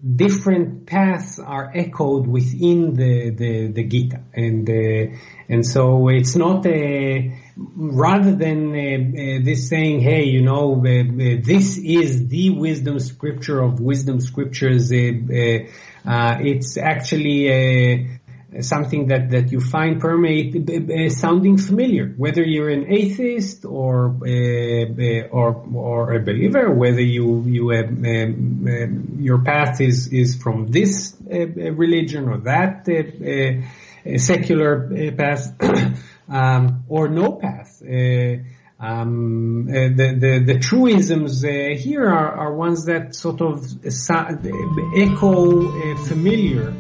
Different paths are echoed within the Gita, and so it's not rather than this saying, hey, this is the wisdom scripture of wisdom scriptures. It's actually something that you find permeate sounding familiar, whether you're an atheist or a believer, whether your path is from this religion or that secular path, or no path. The truisms here are ones that sort of echo familiar.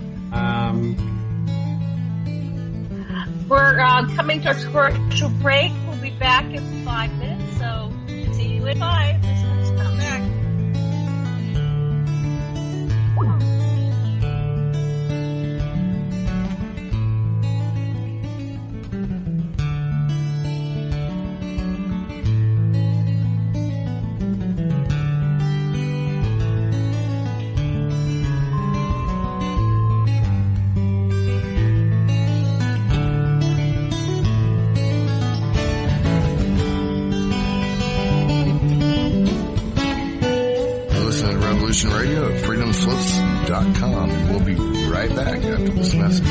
We're coming to a commercial break. We'll be back in 5 minutes, so see you in 5. Listeners, come back. Radio at freedomslips.com. We'll be right back after this message.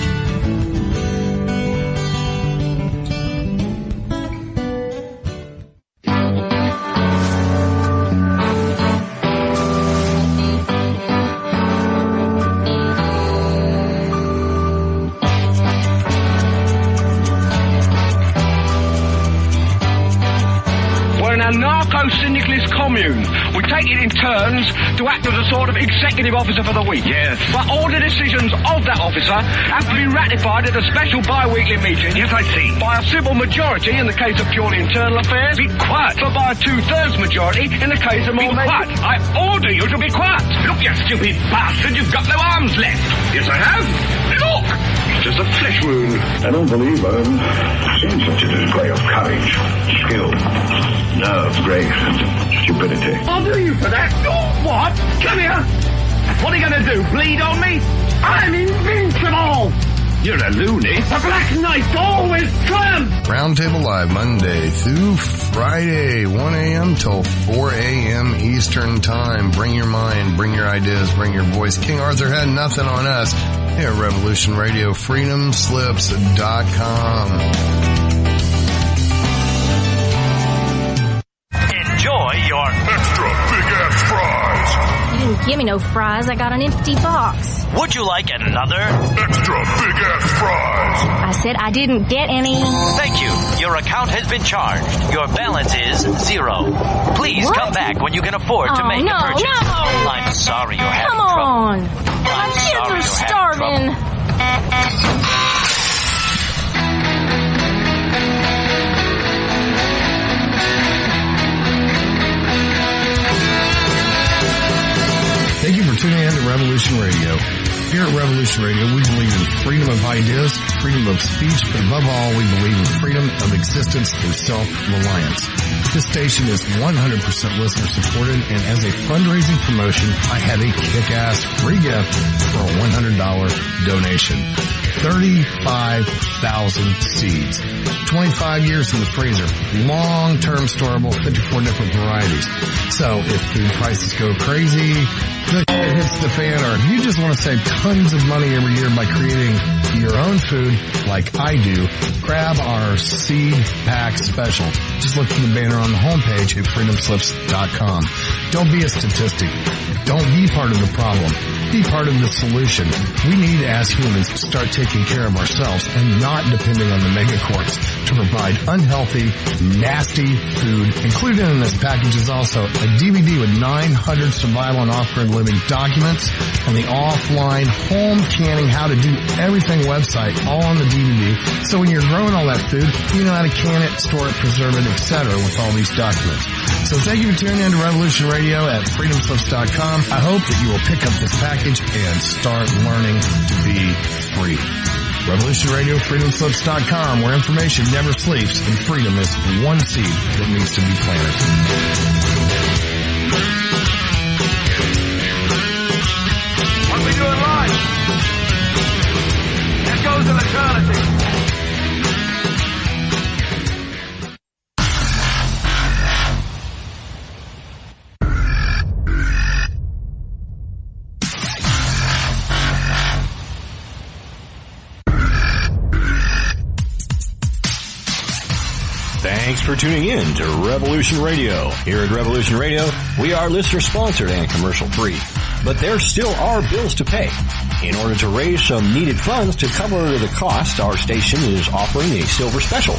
Narco-syndicalist commune. We take it in turns to act as a sort of executive officer for the week. Yes. But all the decisions of that officer have to be ratified at a special bi-weekly meeting. Yes, I see. By a simple majority in the case of purely internal affairs. Be quiet. But by a 2/3 majority in the case of more... Be quiet. I order you to be quiet. Look, you stupid bastard, you've got no arms left. Yes, I have. Look. Just a flesh wound. I don't believe I've seen such a display of courage, skill, nerve, grace, and stupidity. I'll do you for that. Oh, what? Come here. What are you going to do, bleed on me? I'm invincible. You're a loony. The Black Knight always triumphs. Roundtable Live, Monday through Friday, 1 a.m. till 4 a.m. Eastern Time. Bring your mind, bring your ideas, bring your voice. King Arthur had nothing on us. Here at Revolution Radio, freedomslips.com. Enjoy your extra big-ass fries. You didn't give me no fries. I got an empty box. Would you like another extra big-ass fries? I said I didn't get any. Thank you. Your account has been charged. Your balance is 0. Please come back when you can afford to make a purchase. No. I'm sorry you're having trouble. Come on. My kids are starving. Thank you for tuning in to Revolution Radio. Here at Revolution Radio, we believe in freedom of ideas, freedom of speech, but above all, we believe in freedom of existence through self-reliance. This station is 100% listener supported, and as a fundraising promotion, I have a kick-ass free gift for a $100 donation. 35,000 seeds. 25 years in the freezer. Long-term storable, 54 different varieties. So if food prices go crazy, the shit hits the fan, or if you just want to save tons of money every year by creating your own food like I do, grab our seed pack special. Just look for the banner on the homepage at freedomslips.com. Don't be a statistic. Don't be part of the problem. Be part of the solution. We need, as humans, to start taking care of ourselves and not depending on the megacorps to provide unhealthy, nasty food. Included in this package is also a DVD with 900 survival and off-grid living documents and the offline home canning how to do everything website all on the DVD. So when you're growing all that food, you know how to can it, store it, preserve it, etc. with all these documents. So thank you for tuning in to Revolution Radio at freedomslips.com. I hope that you will pick up this package and start learning to be free. Revolution Radio, freedomslips.com, where information never sleeps and freedom is one seed that needs to be planted. What we do in life echoes in eternity. Thanks for tuning in to Revolution Radio. Here at Revolution Radio, we are listener-sponsored and commercial-free. But there still are bills to pay. In order to raise some needed funds to cover the cost, our station is offering a silver special.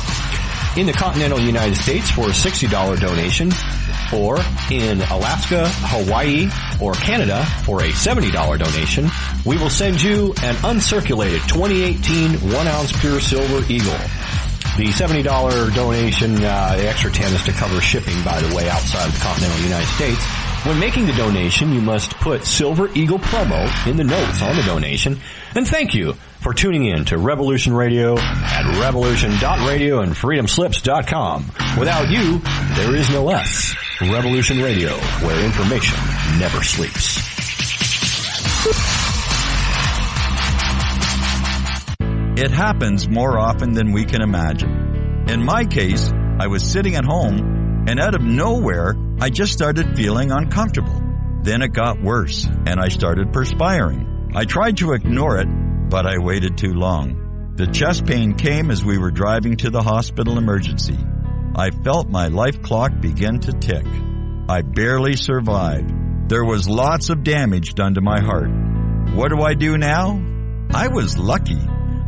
In the continental United States for a $60 donation, or in Alaska, Hawaii, or Canada for a $70 donation, we will send you an uncirculated 2018 1-ounce pure silver eagle. The $70 donation, the extra 10 is to cover shipping, by the way, outside of the continental United States. When making the donation, you must put Silver Eagle promo in the notes on the donation. And thank you for tuning in to Revolution Radio at revolution.radio and freedomslips.com. Without you, there is no us. Revolution Radio, where information never sleeps. It happens more often than we can imagine. In my case, I was sitting at home, and out of nowhere, I just started feeling uncomfortable. Then it got worse, and I started perspiring. I tried to ignore it, but I waited too long. The chest pain came as we were driving to the hospital emergency. I felt my life clock begin to tick. I barely survived. There was lots of damage done to my heart. What do I do now? I was lucky.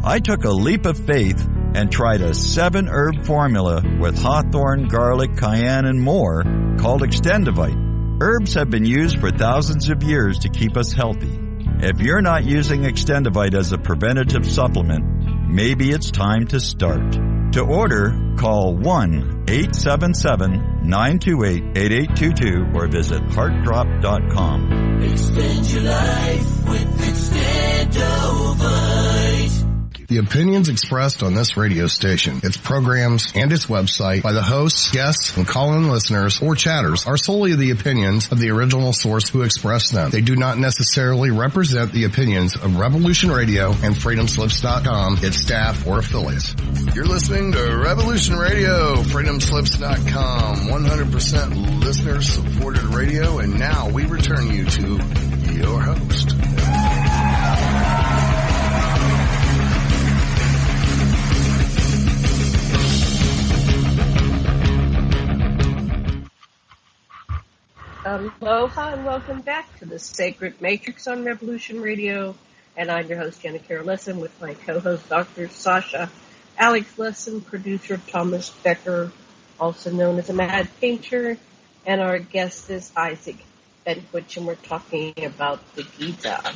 I took a leap of faith and tried a 7-herb formula with hawthorn, garlic, cayenne, and more called Extendivite. Herbs have been used for thousands of years to keep us healthy. If you're not using Extendivite as a preventative supplement, maybe it's time to start. To order, call 1-877-928-8822 or visit heartdrop.com. Extend your life with Extendivite. The opinions expressed on this radio station, its programs, and its website by the hosts, guests, and call-in listeners or chatters are solely the opinions of the original source who expressed them. They do not necessarily represent the opinions of Revolution Radio and freedomslips.com, its staff, or affiliates. You're listening to Revolution Radio, freedomslips.com, 100% listener-supported radio, and now we return you to your host. Aloha and welcome back to the Sacred Matrix on Revolution Radio. And I'm your host, Janet Lessin, with my co-host, Dr. Sasha Alex Lessin, producer of Thomas Becker, also known as a Mad Painter. And our guest is Isaac Bentwich, and we're talking about the Gita.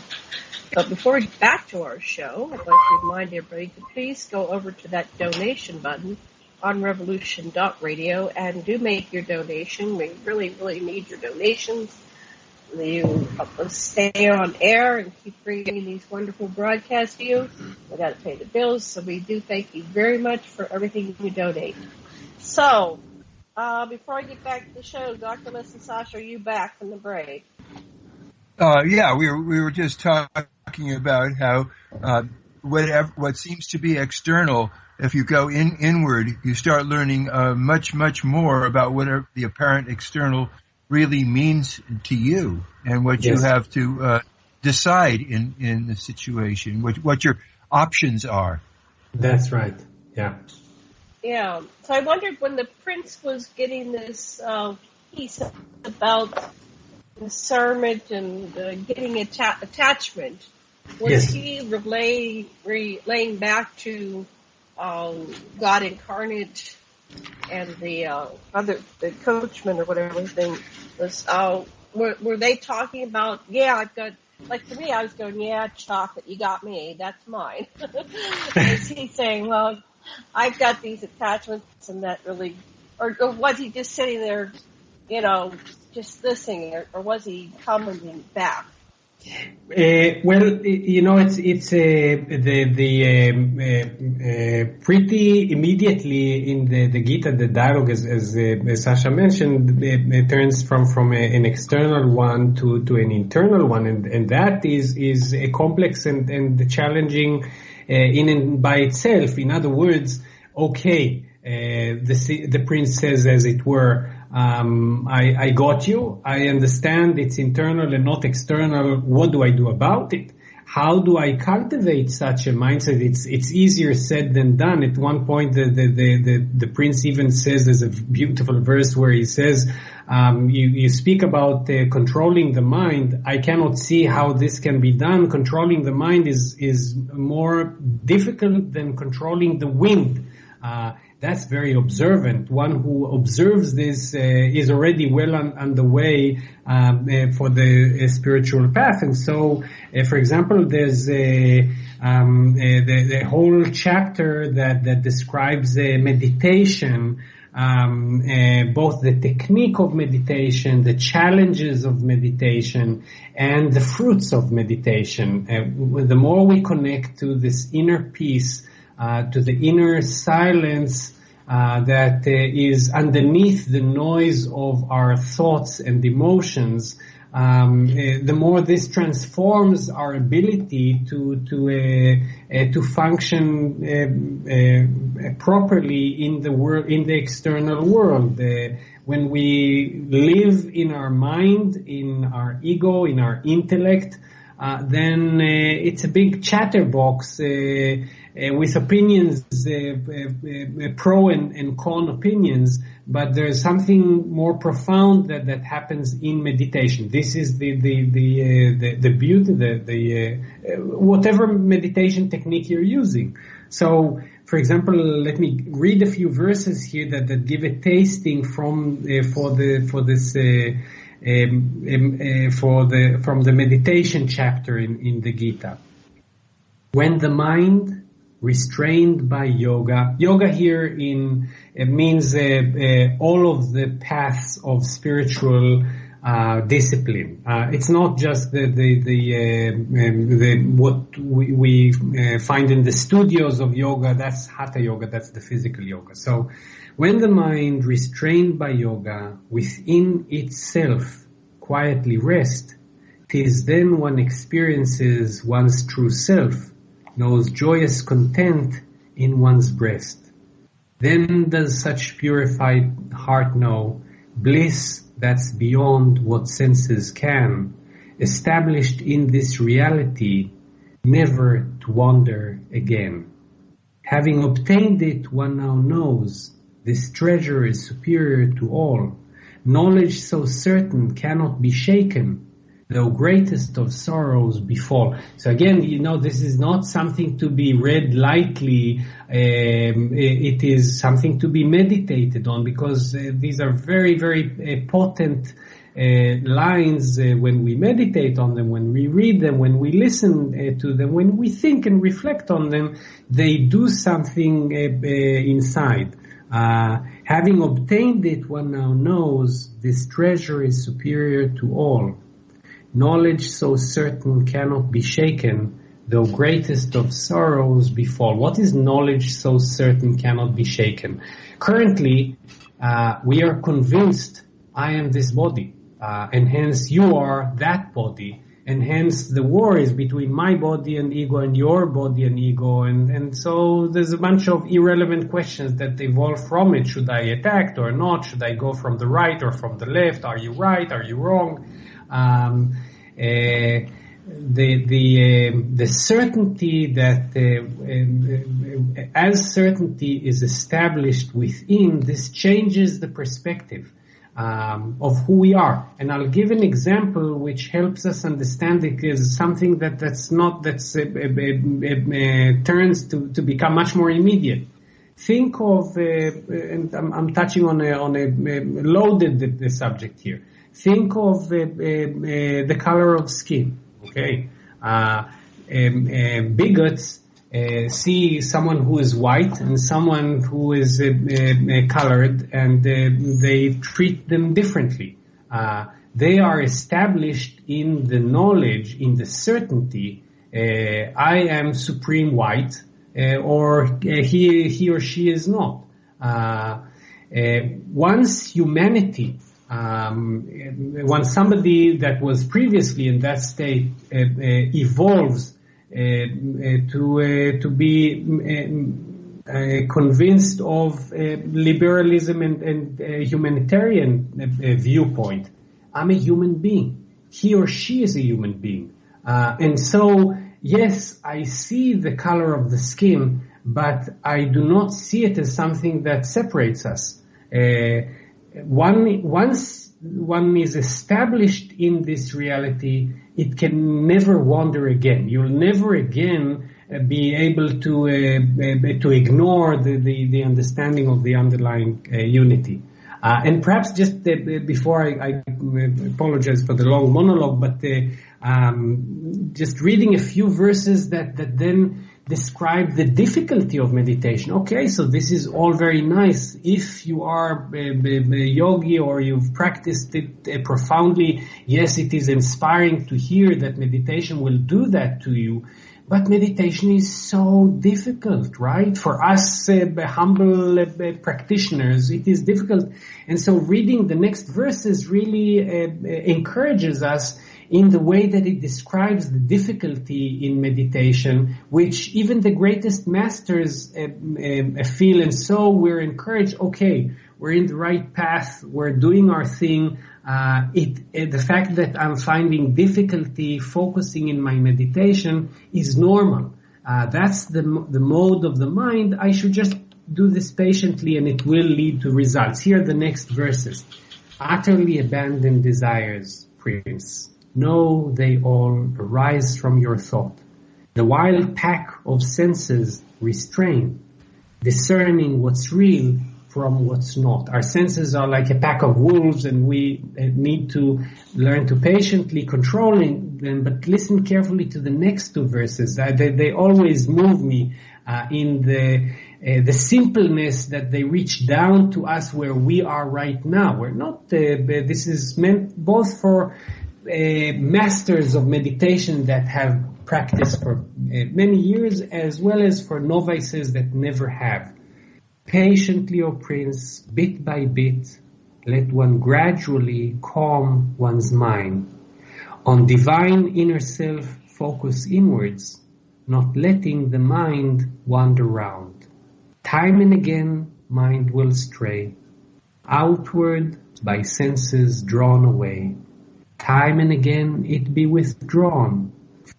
But before we get back to our show, I'd like to remind everybody to please go over to that donation button on revolution.radio and do make your donation. We really, really need your donations. You help us stay on air and keep bringing these wonderful broadcasts to you. We got to pay the bills, so we do thank you very much for everything you donate. So, before I get back to the show, Dr. Lessin, Sasha, are you back from the break? Yeah, we were just talking about how what seems to be external if you go inward, you start learning much more about what the apparent external really means to you and what you have to decide in the situation, what your options are. That's right. Yeah. Yeah. So I wondered when the prince was getting this piece about discernment and getting attachment, was he relaying back to God incarnate and the coachman or whatever his name was? Were they talking about? Yeah, I've got. Like for me, I was going, yeah, chocolate, you got me, that's mine. Is he saying, well, I've got these attachments and that really, or was he just sitting there, just listening, or was he commenting back? Well, it's pretty immediately in the Gita, the dialogue, as Sasha mentioned, it turns from an external one to an internal one, and that is a complex and challenging in and by itself. In other words, the prince says, as it were, I got you. I understand it's internal and not external. What do I do about it? How do I cultivate such a mindset? It's easier said than done. At one point, the prince even says, there's a beautiful verse where he says, you speak about controlling the mind. I cannot see how this can be done. Controlling the mind is more difficult than controlling the wind. That's very observant. One who observes this is already well on the way for the spiritual path. And so, for example, there's the whole chapter that describes meditation, both the technique of meditation, the challenges of meditation, and the fruits of meditation. The more we connect to this inner peace, to the inner silence that is underneath the noise of our thoughts and emotions, the more this transforms our ability to function properly in the world, in the external world. When we live in our mind, in our ego, in our intellect, then it's a big chatterbox with opinions, pro and con opinions, but there's something more profound that happens in meditation. This is the beauty, whatever meditation technique you're using. So, for example, let me read a few verses here that give a tasting from the meditation chapter in the Gita. When the mind restrained by yoga here means all of the paths of spiritual discipline. It's not just what we find in the studios of yoga. That's hatha yoga. That's the physical yoga. So, when the mind restrained by yoga within itself quietly rest, 'tis then one experiences one's true self, knows joyous content in one's breast. Then does such purified heart know bliss that's beyond what senses can, established in this reality, never to wander again. Having obtained it, one now knows this treasure is superior to all. Knowledge so certain cannot be shaken, though greatest of sorrows befall. So again, this is not something to be read lightly. It is something to be meditated on, because these are very, very potent lines when we meditate on them, when we read them, when we listen to them, when we think and reflect on them. They do something inside. Having obtained it, one now knows this treasure is superior to all. Knowledge so certain cannot be shaken, though greatest of sorrows befall. What is knowledge so certain cannot be shaken? Currently, we are convinced I am this body, and hence you are that body. And hence the war is between my body and ego and your body and ego. And so there's a bunch of irrelevant questions that evolve from it. Should I attack or not? Should I go from the right or from the left? Are you right? Are you wrong? The certainty that as certainty is established within, this changes the perspective of who we are. And I'll give an example which helps us understand it, is something that's turns to become much more immediate. Think of, and I'm touching on a loaded subject here. Think of the color of skin. Okay, bigots see someone who is white and someone who is colored, and they treat them differently. They are established in the knowledge, in the certainty, I am supreme white, or he or she is not. Once humanity, once somebody that was previously in that state evolves to be convinced of liberalism and humanitarian viewpoint, I'm a human being. He or she is a human being. And so, yes, I see the color of the skin, but I do not see it as something that separates us. Once one is established in this reality, it can never wander again. You'll never again be able to ignore the understanding of the underlying unity. And perhaps just before I apologize for the long monologue, but just reading a few verses that then describe the difficulty of meditation. Okay, so this is all very nice. If you are a yogi or you've practiced it profoundly, yes, it is inspiring to hear that meditation will do that to you. But meditation is so difficult, right? For us humble practitioners, it is difficult. And so reading the next verses really encourages us in the way that it describes the difficulty in meditation, which even the greatest masters feel. And so we're encouraged, okay, we're in the right path, we're doing our thing. The fact that I'm finding difficulty focusing in my meditation is normal. That's the mode of the mind. I should just do this patiently and it will lead to results. Here are the next verses. Utterly abandon desires, Prince. Know they all arise from your thought. The wild pack of senses restrain, discerning what's real from what's not. Our senses are like a pack of wolves, and we need to learn to patiently controlling them. But listen carefully to the next two verses. They always move me in the simpleness that they reach down to us where we are right now. We're not. This is meant both for masters of meditation that have practiced for many years, as well as for novices that never have. Patiently, O Prince, bit by bit, let one gradually calm one's mind. On divine inner self, focus inwards, not letting the mind wander round. Time and again, mind will stray, outward by senses drawn away. Time and again, it be withdrawn,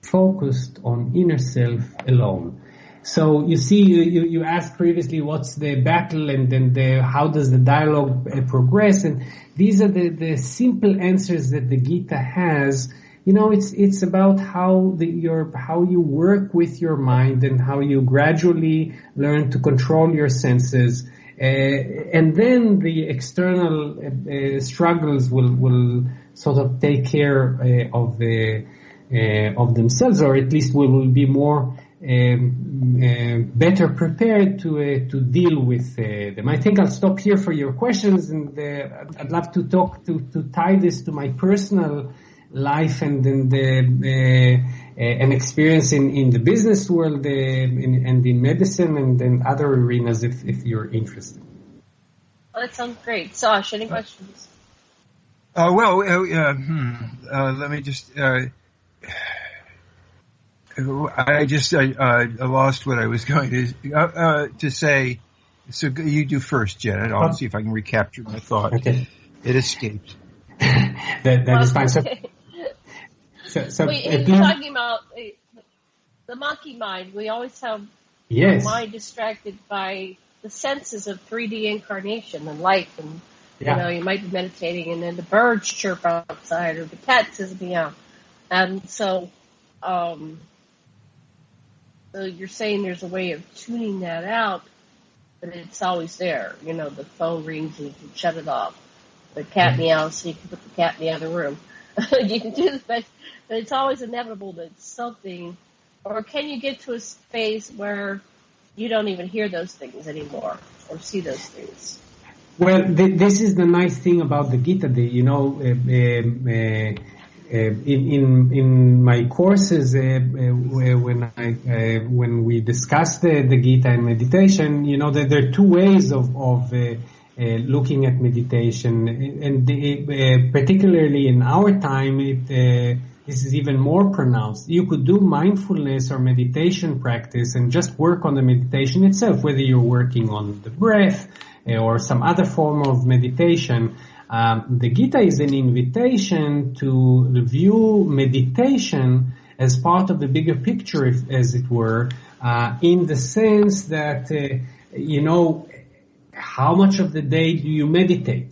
focused on inner self alone. So you see, you asked previously what's the battle and then how does the dialogue progress, and these are the simple answers that the Gita has. You know, it's about how you work with your mind and how you gradually learn to control your senses, and then the external struggles will sort of take care of themselves, or at least we will be more better prepared to deal with them. I think I'll stop here for your questions, and I'd love to talk to tie this to my personal life and an experience in the business world and in medicine and in other arenas if you're interested. Well, that sounds great. Sasha, any questions? Let me just I lost what I was going to say. So you do first, Janet. I'll see if I can recapture my thought. Okay. It escaped. that is fine. So you're talking about the monkey mind. We always have our mind distracted by the senses of 3D incarnation and light, and you might be meditating, and then the birds chirp outside, or the cat says meow, and so you're saying there's a way of tuning that out, but it's always there. The phone rings and you can shut it off. The cat meows, so you can put the cat in the other room. You can do this, but it's always inevitable that something, or can you get to a space where you don't even hear those things anymore or see those things? Well, this is the nice thing about the Gita. In my courses, when we discuss the Gita and meditation, that there are two ways of looking at meditation, and particularly in our time, this is even more pronounced. You could do mindfulness or meditation practice and just work on the meditation itself, whether you're working on the breath or some other form of meditation. The Gita is an invitation to view meditation as part of the bigger picture, as it were, in the sense that, how much of the day do you meditate?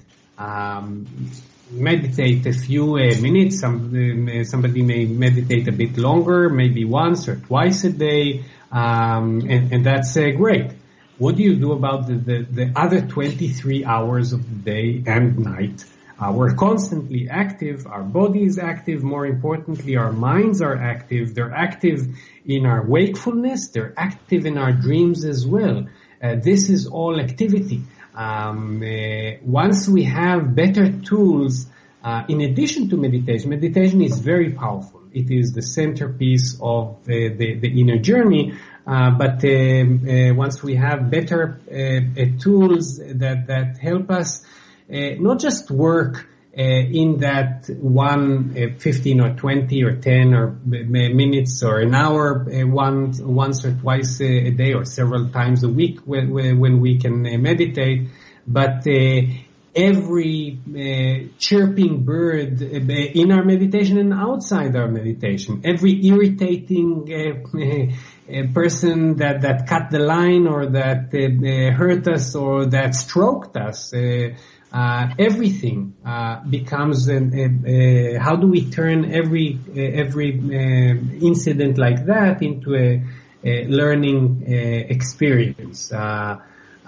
Meditate a few minutes. Somebody may meditate a bit longer, maybe once or twice a day, and that's great. What do you do about the other 23 hours of the day and night? We're constantly active. Our body is active. More importantly, our minds are active. They're active in our wakefulness. They're active in our dreams as well. This is all activity. Once we have better tools, in addition to meditation is very powerful. It is the centerpiece of the inner journey. But once we have better tools that help us not just work in that 15 or 20 or 10 or minutes or an hour once or twice a day or several times a week when we can meditate, but every chirping bird in our meditation and outside our meditation, every irritating person that cut the line or that hurt us or that stroked us, everything becomes how do we turn every incident like that into a learning experience?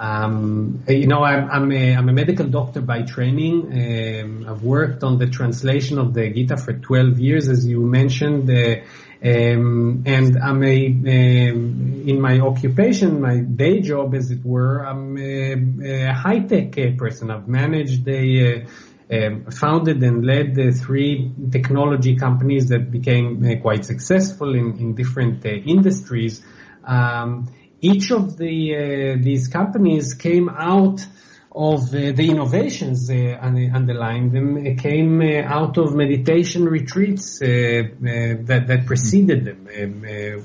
I'm a medical doctor by training. I've worked on the translation of the Gita for 12 years, as you mentioned, and I'm in my occupation, my day job, as it were, I'm a high-tech person. I've managed founded and led 3 technology companies that became quite successful in different industries. Each of these companies came out of the innovations underlying them came out of meditation retreats that preceded them,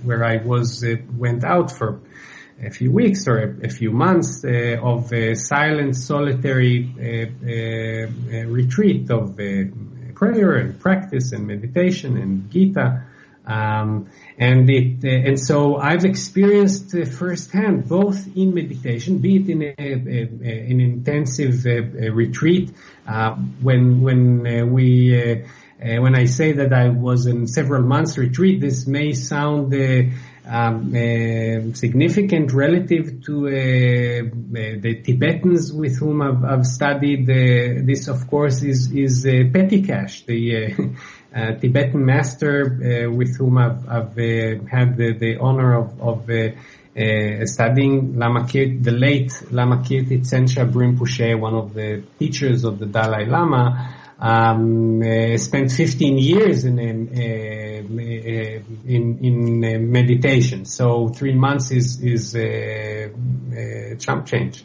where I went out for a few weeks or a few months of silent, solitary retreat of prayer and practice and meditation and Gita. And so I've experienced firsthand, both in meditation, be it in an intensive retreat, when I say that I was in several months retreat, this may sound significant relative to the Tibetans with whom I've studied. This, of course, is Petty Cash, the Tibetan master with whom I've had the honor of studying, the late Lama Kirti Tsensha Rinpoche, one of the teachers of the Dalai Lama. Spent 15 years in meditation, so 3 months is chump change.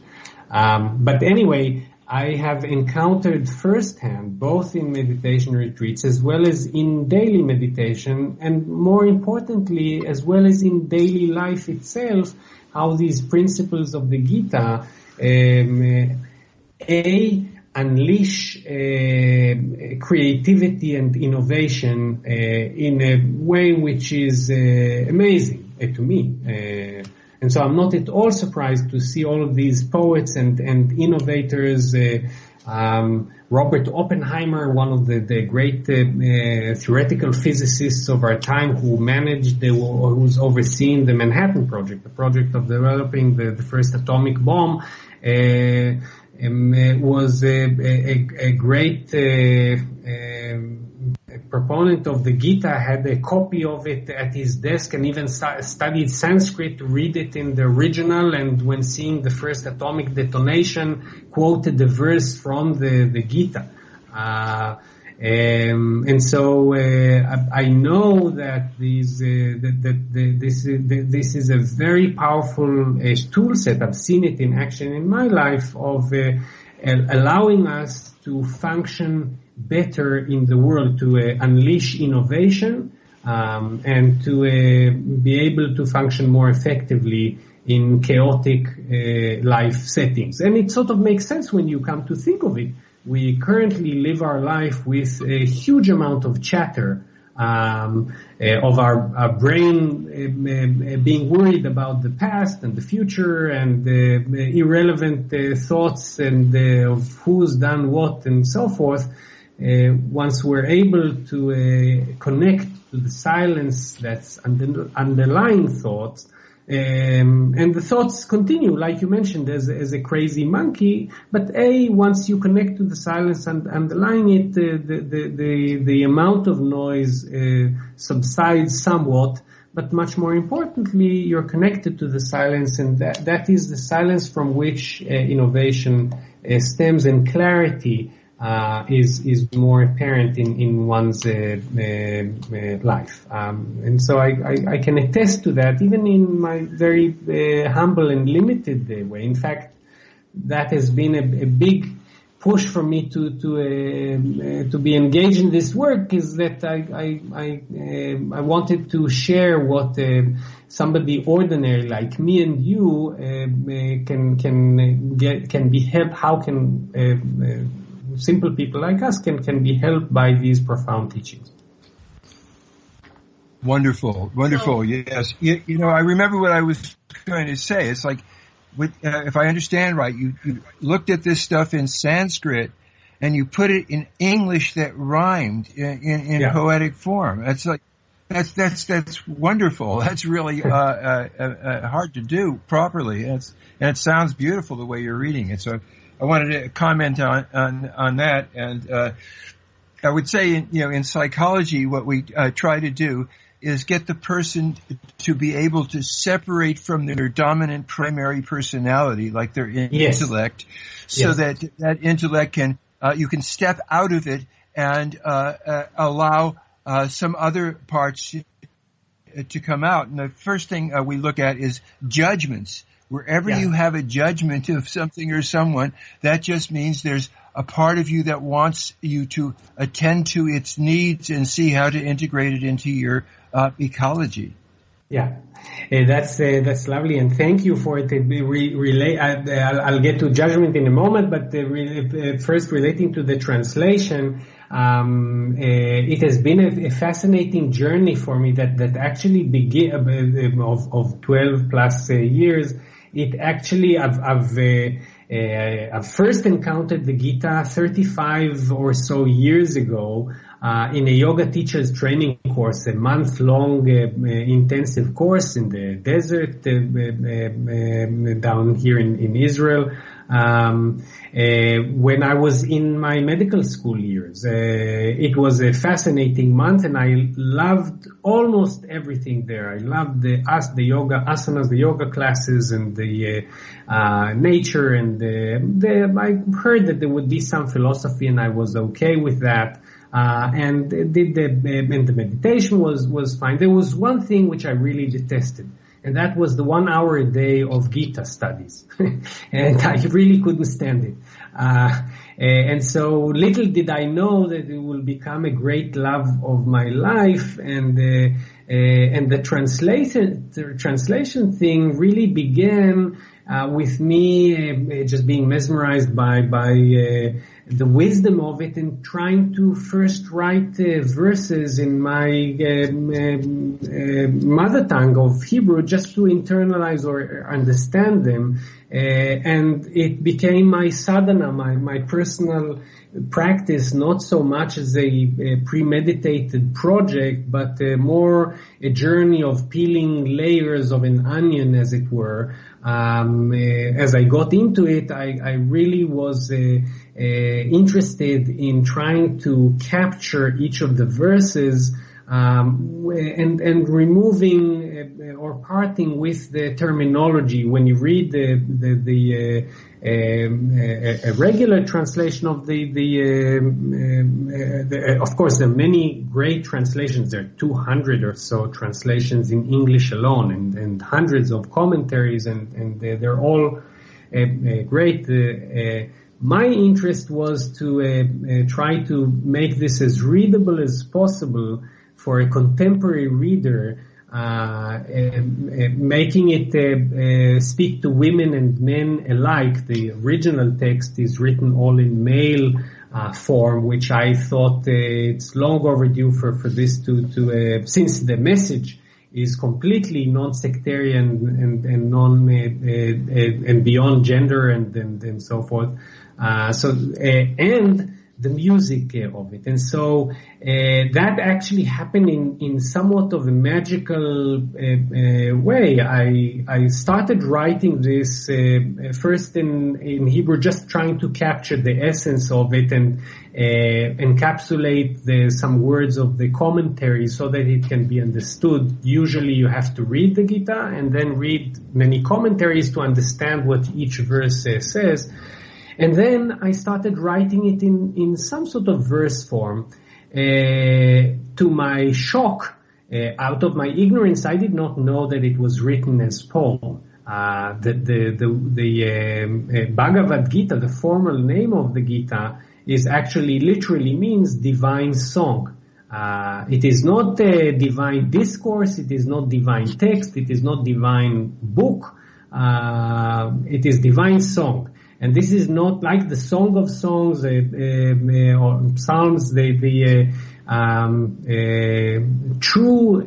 But anyway, I have encountered firsthand, both in meditation retreats as well as in daily meditation, and more importantly, as well as in daily life itself, how these principles of the Gita, unleash creativity and innovation in a way which is amazing to me. And so I'm not at all surprised to see all of these poets and innovators, Robert Oppenheimer, one of the great theoretical physicists of our time, who's overseeing the Manhattan Project, the project of developing the first atomic bomb, was a great proponent of the Gita, had a copy of it at his desk, and even studied Sanskrit to read it in the original, and when seeing the first atomic detonation, quoted the verse from the Gita. And so I know that this is a very powerful tool set. I've seen it in action in my life of allowing us to function better in the world, to unleash innovation and to be able to function more effectively in chaotic life settings. And it sort of makes sense when you come to think of it. We currently live our life with a huge amount of chatter, of our brain being worried about the past and the future and irrelevant thoughts and of who's done what and so forth. Once we're able to connect to the silence that's underlying thoughts, and the thoughts continue, like you mentioned, as a crazy monkey. But once you connect to the silence and underlying it, the amount of noise subsides somewhat. But much more importantly, you're connected to the silence, and that is the silence from which innovation stems, and clarity is more apparent in one's life. And so I can attest to that, even in my very humble and limited way. In fact, that has been a big push for me to be engaged in this work, is that I wanted to share what somebody ordinary like me and you can be helped. How can simple people like us can be helped by these profound teachings. Wonderful. Yes. You know, I remember what I was going to say. It's like, if I understand right, you looked at this stuff in Sanskrit and you put it in English that rhymed in poetic form. That's like, that's wonderful. That's really hard to do properly. And it sounds beautiful the way you're reading it. So I wanted to comment on that, and I would say, in psychology, what we try to do is get the person to be able to separate from their dominant primary personality, like their intellect, so that intellect can you can step out of it and allow some other parts to come out. And the first thing we look at is judgments. Wherever you have a judgment of something or someone, that just means there's a part of you that wants you to attend to its needs and see how to integrate it into your ecology. Yeah, that's lovely, and thank you for it. I'll get to judgment in a moment, but first relating to the translation, it has been a fascinating journey for me that actually began of 12 plus years. It actually, I've first encountered the Gita 35 or so years ago in a yoga teacher's training course, a month-long intensive course in the desert down here in Israel. When I was in my medical school years, it was a fascinating month, and I loved almost everything there. I loved the yoga asanas, the yoga classes, and the nature, and I heard that there would be some philosophy, and I was okay with that. And the meditation was fine. There was one thing which I really detested. and that was the 1 hour a day of Gita studies. And I really couldn't stand it. And so little did I know that it will become a great love of my life, and the translation thing really began with me just being mesmerized by the wisdom of it, and trying to first write verses in my mother tongue of Hebrew, just to internalize or understand them. And it became my sadhana, my personal practice, not so much as a premeditated project, but more a journey of peeling layers of an onion, as it were. As I got into it, I really was interested in trying to capture each of the verses, and removing or parting with the terminology. When you read a regular translation of of course, there are many great translations. There are 200 or so translations in English alone, and hundreds of commentaries, and they're all great. My interest was to try to make this as readable as possible for a contemporary reader, making it speak to women and men alike. The original text is written all in male form, which I thought it's long overdue for this to since the message is completely non-sectarian and and beyond gender and so forth. And the music of it. And so that actually happened in somewhat of a magical way. I started writing this first in Hebrew, just trying to capture the essence of it and encapsulate some words of the commentary so that it can be understood. Usually you have to read the Gita and then read many commentaries to understand what each verse says. And then I started writing it in some sort of verse form. To my shock, out of my ignorance, I did not know that it was written as poem. The Bhagavad Gita, the formal name of the Gita, is actually literally means divine song. It is not a divine discourse. It is not divine text. It is not divine book. It is divine song. And this is not like the Song of Songs or Psalms. The true,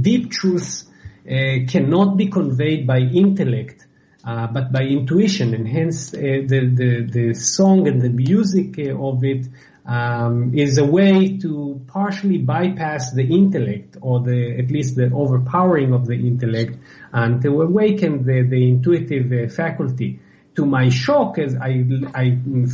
deep truths cannot be conveyed by intellect, but by intuition. And hence, the song and the music of it is a way to partially bypass the intellect, or at least the overpowering of the intellect, and to awaken the intuitive faculty. To my shock, as I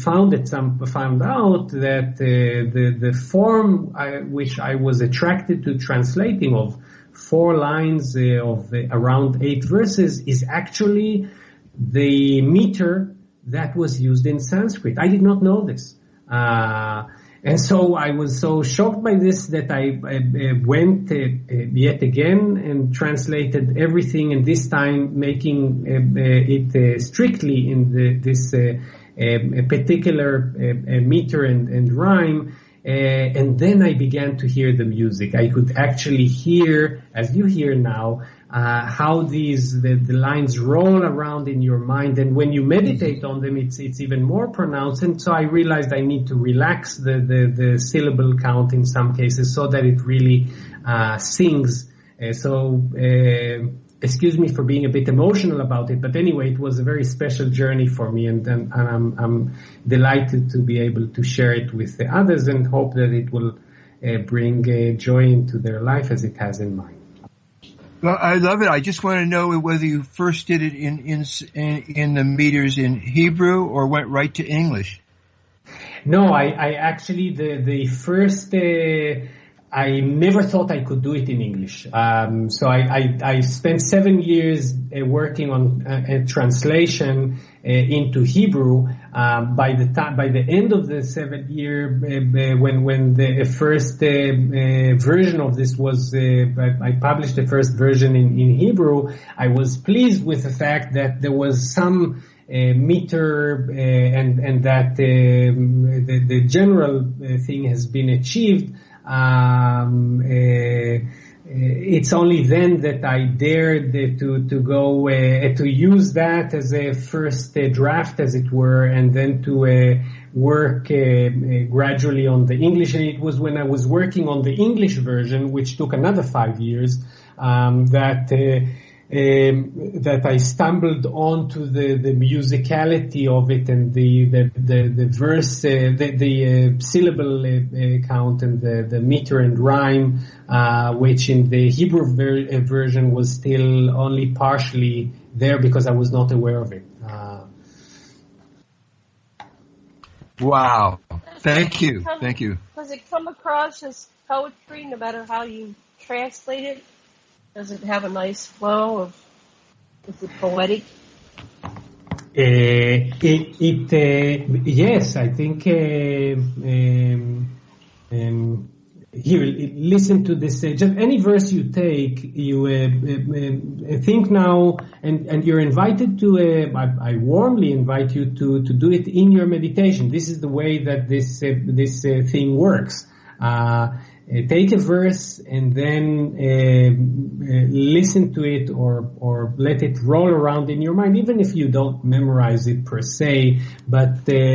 found out that the form which I was attracted to translating of 4 lines of around 8 verses is actually the meter that was used in Sanskrit. I did not know this. And so I was so shocked by this that I went yet again and translated everything, and this time making it strictly in this particular meter and rhyme. And then I began to hear the music. I could actually hear, as you hear now, how the lines roll around in your mind, and when you meditate on them, it's even more pronounced. And so I realized I need to relax the syllable count in some cases so that it really sings. Excuse me for being a bit emotional about it, but anyway, it was a very special journey for me, and I'm delighted to be able to share it with the others, and hope that it will bring joy into their life as it has in mine. Well, I love it. I just want to know whether you first did it in the meters in Hebrew or went right to English. No, I actually the first. I never thought I could do it in English. So I spent 7 years working on a translation into Hebrew. By the end of the 7th year, when the first version of this was, I published the first version in Hebrew, I was pleased with the fact that there was some meter and that the general thing has been achieved. It's only then that I dared to go to use that as a first draft, as it were, and then to work gradually on the English. And it was when I was working on the English version, which took another 5 years, that I stumbled onto the musicality of it and the verse, the syllable count and the meter and rhyme, which in the Hebrew version was still only partially there because I was not aware of it. Wow. Thank you. Does it come across as poetry no matter how you translate it? Does it have a nice flow of, is it poetic? Yes, I think, here, listen to this, just any verse you take, you think now, and you're invited to, I warmly invite you to do it in your meditation. This is the way that this thing works. Take a verse and then listen to it or let it roll around in your mind, even if you don't memorize it per se, but the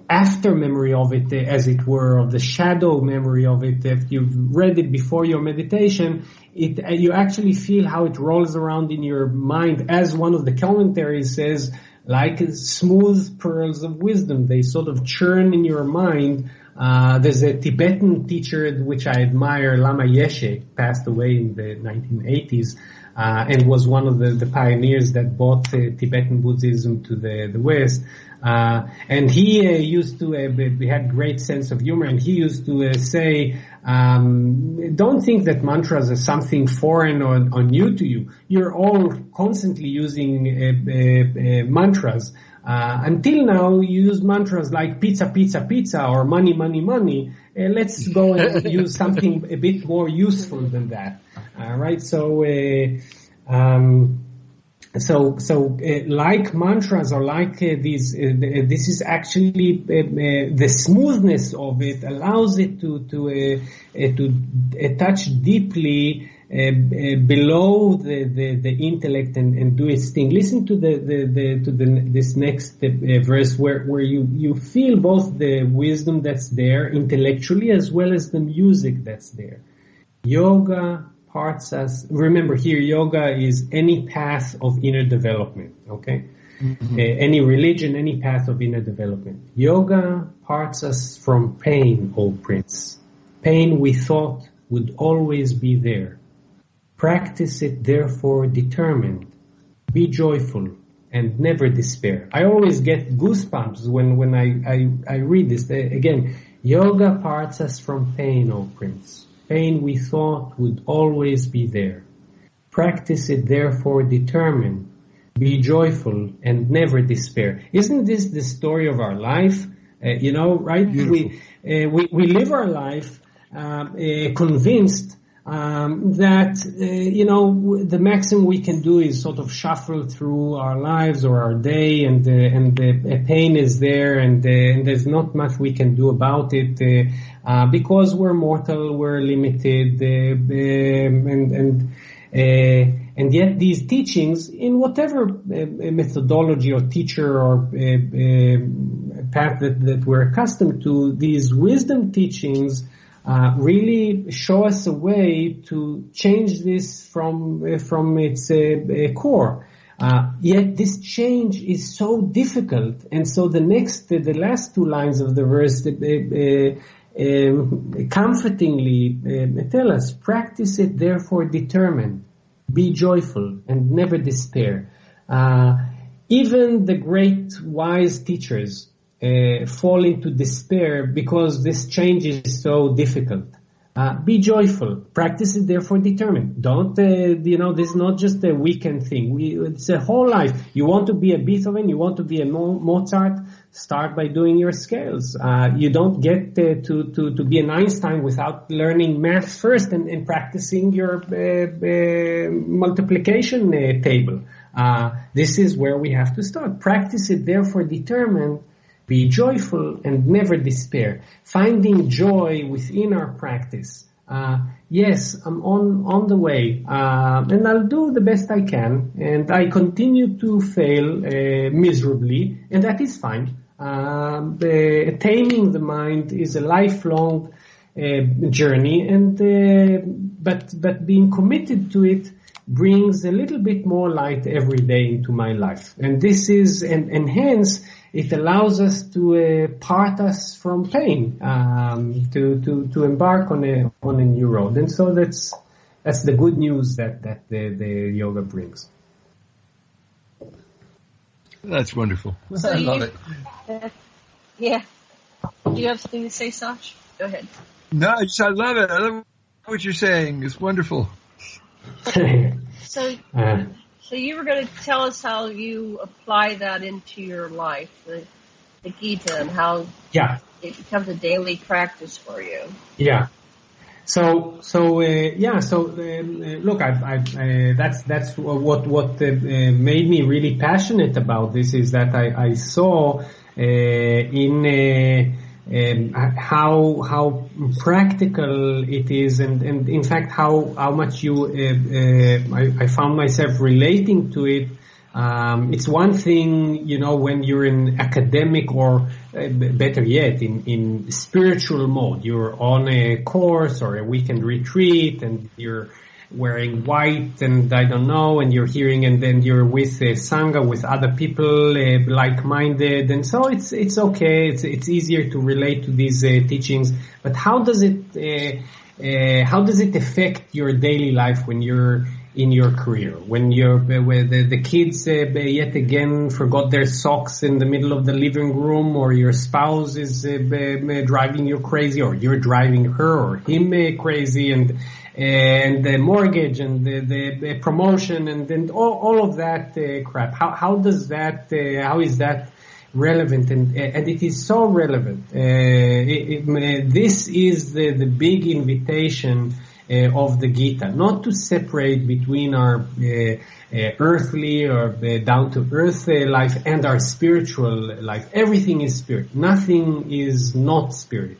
after memory of it, as it were, of the shadow memory of it, if you've read it before your meditation, you actually feel how it rolls around in your mind, as one of the commentaries says, like smooth pearls of wisdom. They sort of churn in your mind. There's a Tibetan teacher which I admire, Lama Yeshe, passed away in the 1980s, and was one of the pioneers that brought Tibetan Buddhism to the West. And he used to, he had great sense of humor, and he used to say, don't think that mantras are something foreign or new to you. You're all constantly using mantras. Until now, you use mantras like pizza, pizza, pizza, or money, money, money. Let's go and use something a bit more useful than that. Right? So, like mantras or like these, this is actually the smoothness of it allows it to touch deeply below the intellect and do its thing. Listen to this next verse where you feel both the wisdom that's there intellectually as well as the music that's there. Yoga parts us. Remember here, yoga is any path of inner development. Okay, any religion, any path of inner development. Yoga parts us from pain, O Prince. Pain we thought would always be there. Practice it, therefore, determined. Be joyful and never despair. I always get goosebumps when I read this. Again, yoga parts us from pain, O Prince. Pain we thought would always be there. Practice it, therefore, determined. Be joyful and never despair. Isn't this the story of our life? Right? We live our life convinced that the maximum we can do is sort of shuffle through our lives or our day, and the pain is there, and there's not much we can do about it because we're mortal, we're limited, and yet these teachings, in whatever methodology or teacher or path that we're accustomed to, these wisdom teachings really show us a way to change this from its core. Yet this change is so difficult, and so the last two lines of the verse comfortingly tell us, practice it, therefore determined, be joyful and never despair. Even the great wise teachers fall into despair because this change is so difficult. Be joyful. Practice is therefore determined. Don't, this is not just a weekend thing. It's a whole life. You want to be a Beethoven, you want to be a Mozart, start by doing your scales. You don't get to be an Einstein without learning math first and practicing your multiplication table. This is where we have to start. Practice it, therefore determined. Be joyful and never despair. Finding joy within our practice. Yes, I'm on the way, and I'll do the best I can, and I continue to fail miserably, and that is fine. Taming the mind is a lifelong journey, and but being committed to it brings a little bit more light every day into my life, and this is and hence it allows us to part us from pain, to embark on a new road, and so that's the good news that the yoga brings. That's wonderful. So I love it. Yeah. Do you have something to say, Sasha? Go ahead. No, I love it. I love what you're saying. It's wonderful. So you were going to tell us how you apply that into your life, the Gita, and how it becomes a daily practice for you. Yeah. So look, that's what made me really passionate about this is that I saw how practical it is, and in fact how much I found myself relating to it. It's one thing, when you're in academic or better yet in spiritual mode. You're on a course or a weekend retreat and you're wearing white and I don't know, and you're hearing, and then you're with Sangha, with other people like-minded, and so it's okay. It's easier to relate to these teachings. But how does it affect your daily life when you're in your career, when the kids yet again forgot their socks in the middle of the living room, or your spouse is driving you crazy, or you're driving her or him crazy, and the mortgage and the promotion and all of that crap. How is that relevant? And it is so relevant. This is the big invitation of the Gita, not to separate between our earthly or down-to-earth life and our spiritual life. Everything is spirit. Nothing is not spirit.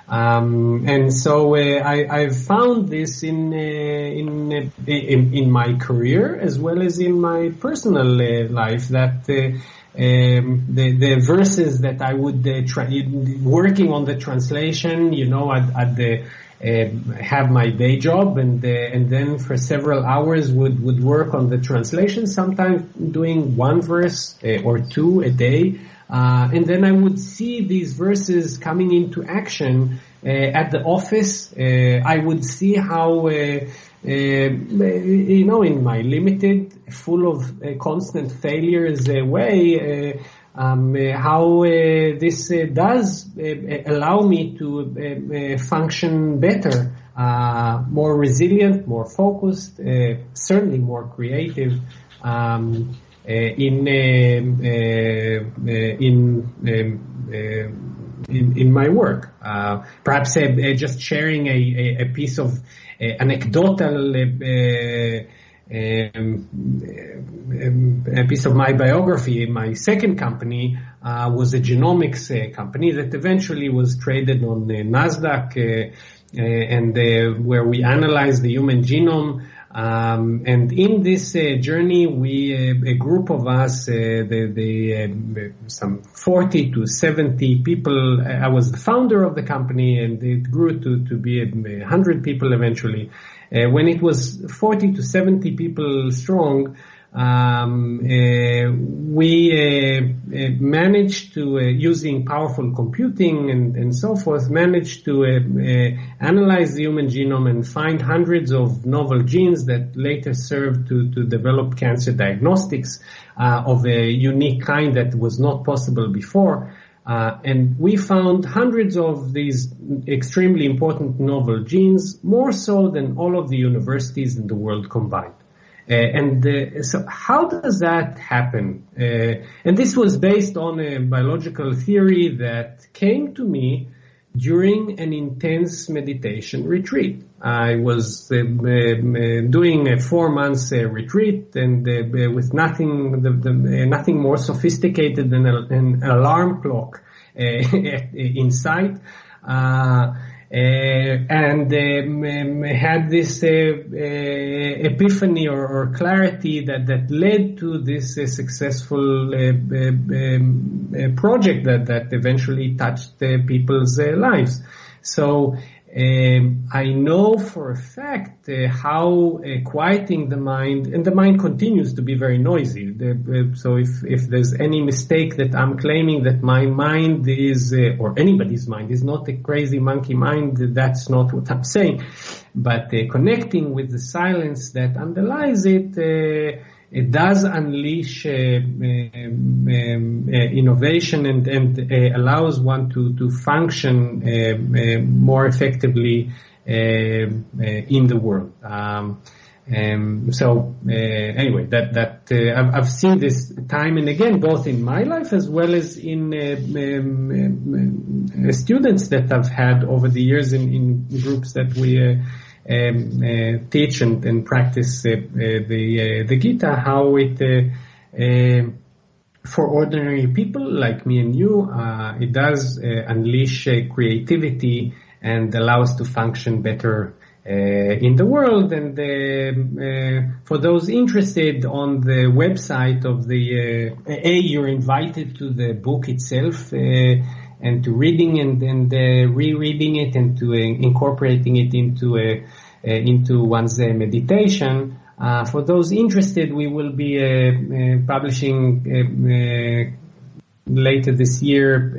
And so I've found this in my career as well as in my personal life, that the verses that I would working on the translation, I'd have my day job and then for several hours would work on the translation, sometimes doing one verse or two a day. And then I would see these verses coming into action at the office. I would see how, in my limited, full of constant failures way, how this does allow me to function better, more resilient, more focused, certainly more creative. In my work, perhaps just sharing a piece of anecdotal, a piece of my biography. My second company was a genomics company that eventually was traded on Nasdaq, and where we analyzed the human genome. And in this journey, a group of us, some 40 to 70 people, I was the founder of the company, and it grew to be 100 people eventually. When it was 40 to 70 people strong, we managed to, using powerful computing and so forth, managed to analyze the human genome and find hundreds of novel genes that later served to develop cancer diagnostics of a unique kind that was not possible before. And we found hundreds of these extremely important novel genes, more so than all of the universities in the world combined. So how does that happen? And this was based on a biological theory that came to me during an intense meditation retreat. I was doing a 4 months retreat, and with nothing more sophisticated than an alarm clock in sight. And had this epiphany or clarity that led to this successful project that eventually touched people's lives. So I know for a fact how quieting the mind, and the mind continues to be very noisy. So if there's any mistake that I'm claiming that my mind is, or anybody's mind is not a crazy monkey mind, that's not what I'm saying. But connecting with the silence that underlies it, it does unleash innovation and allows one to function more effectively in the world. Anyway, I've seen this time and again, both in my life as well as in students that I've had over the years in groups that we teach and practice the Gita, how it for ordinary people like me and you, it does unleash creativity and allow us to function better in the world. And for those interested, on the website of the you're invited to the book itself and to reading and rereading it and to incorporating it into one's meditation. For those interested, we will be publishing later this year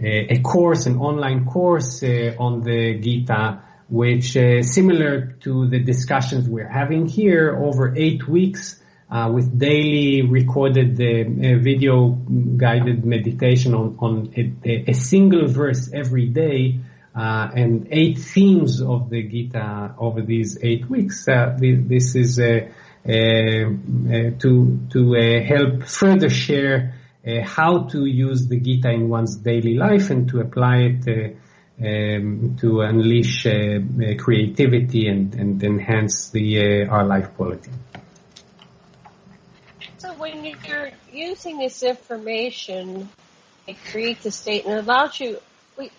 a course, an online course on the Gita, which similar to the discussions we're having here, over 8 weeks, with daily recorded video guided meditation on a single verse every day, and 8 themes of the Gita over these 8 weeks. This is to help further share how to use the Gita in one's daily life and to apply it to unleash creativity and enhance our life quality. So when you're using this information, it creates a state and it allows you,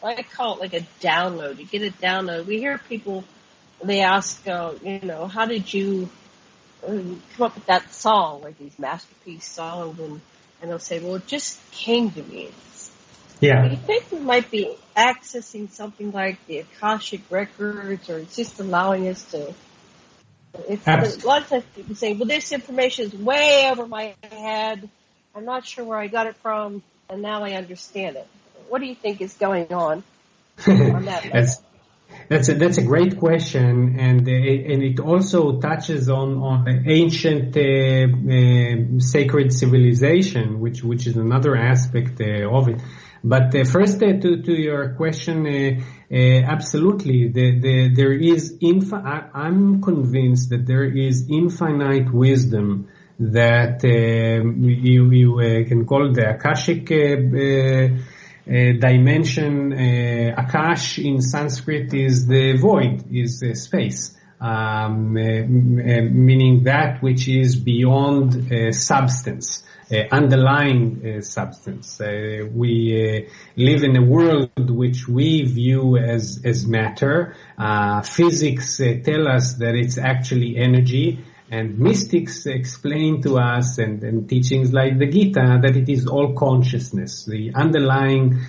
I call it like a download. You get a download. We hear people, they ask, how did you come up with that song, like these masterpiece songs? And they'll say, well, it just came to me. Yeah. Do you think we might be accessing something like the Akashic records, or it's just allowing us to? A lot of times people say, well, this information is way over my head. I'm not sure where I got it from, and now I understand it. What do you think is going on that level? That's a great question, and it also touches on ancient sacred civilization, which is another aspect of it. But first, to your question, absolutely, there is I'm convinced that there is infinite wisdom that you can call the Akashic dimension. Akash in Sanskrit is the void, is space, meaning that which is beyond substance. Underlying substance. We live in a world which we view as matter. Physics tell us that it's actually energy, and mystics explain to us, and teachings like the Gita, that it is all consciousness. The underlying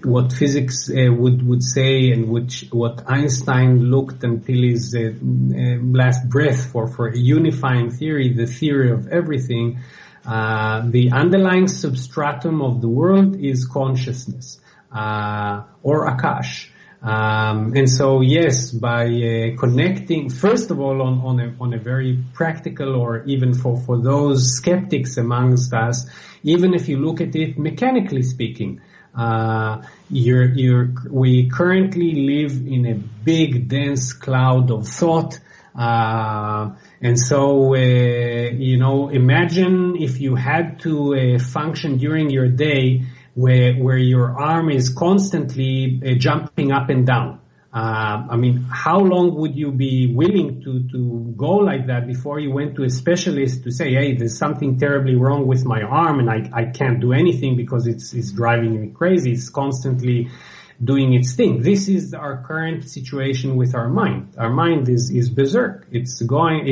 what physics would say, and what Einstein looked until his last breath for a unifying theory, the theory of everything. The underlying substratum of the world is consciousness, or Akash. And so, yes, by connecting, first of all, on a very practical, or even for those skeptics amongst us, even if you look at it mechanically speaking, we currently live in a big, dense cloud of thought. And so, imagine if you had to function during your day where your arm is constantly jumping up and down. How long would you be willing to go like that before you went to a specialist to say, hey, there's something terribly wrong with my arm and I can't do anything because it's driving me crazy. It's constantly doing its thing. This is our current situation with our mind. Our mind is berserk. It's going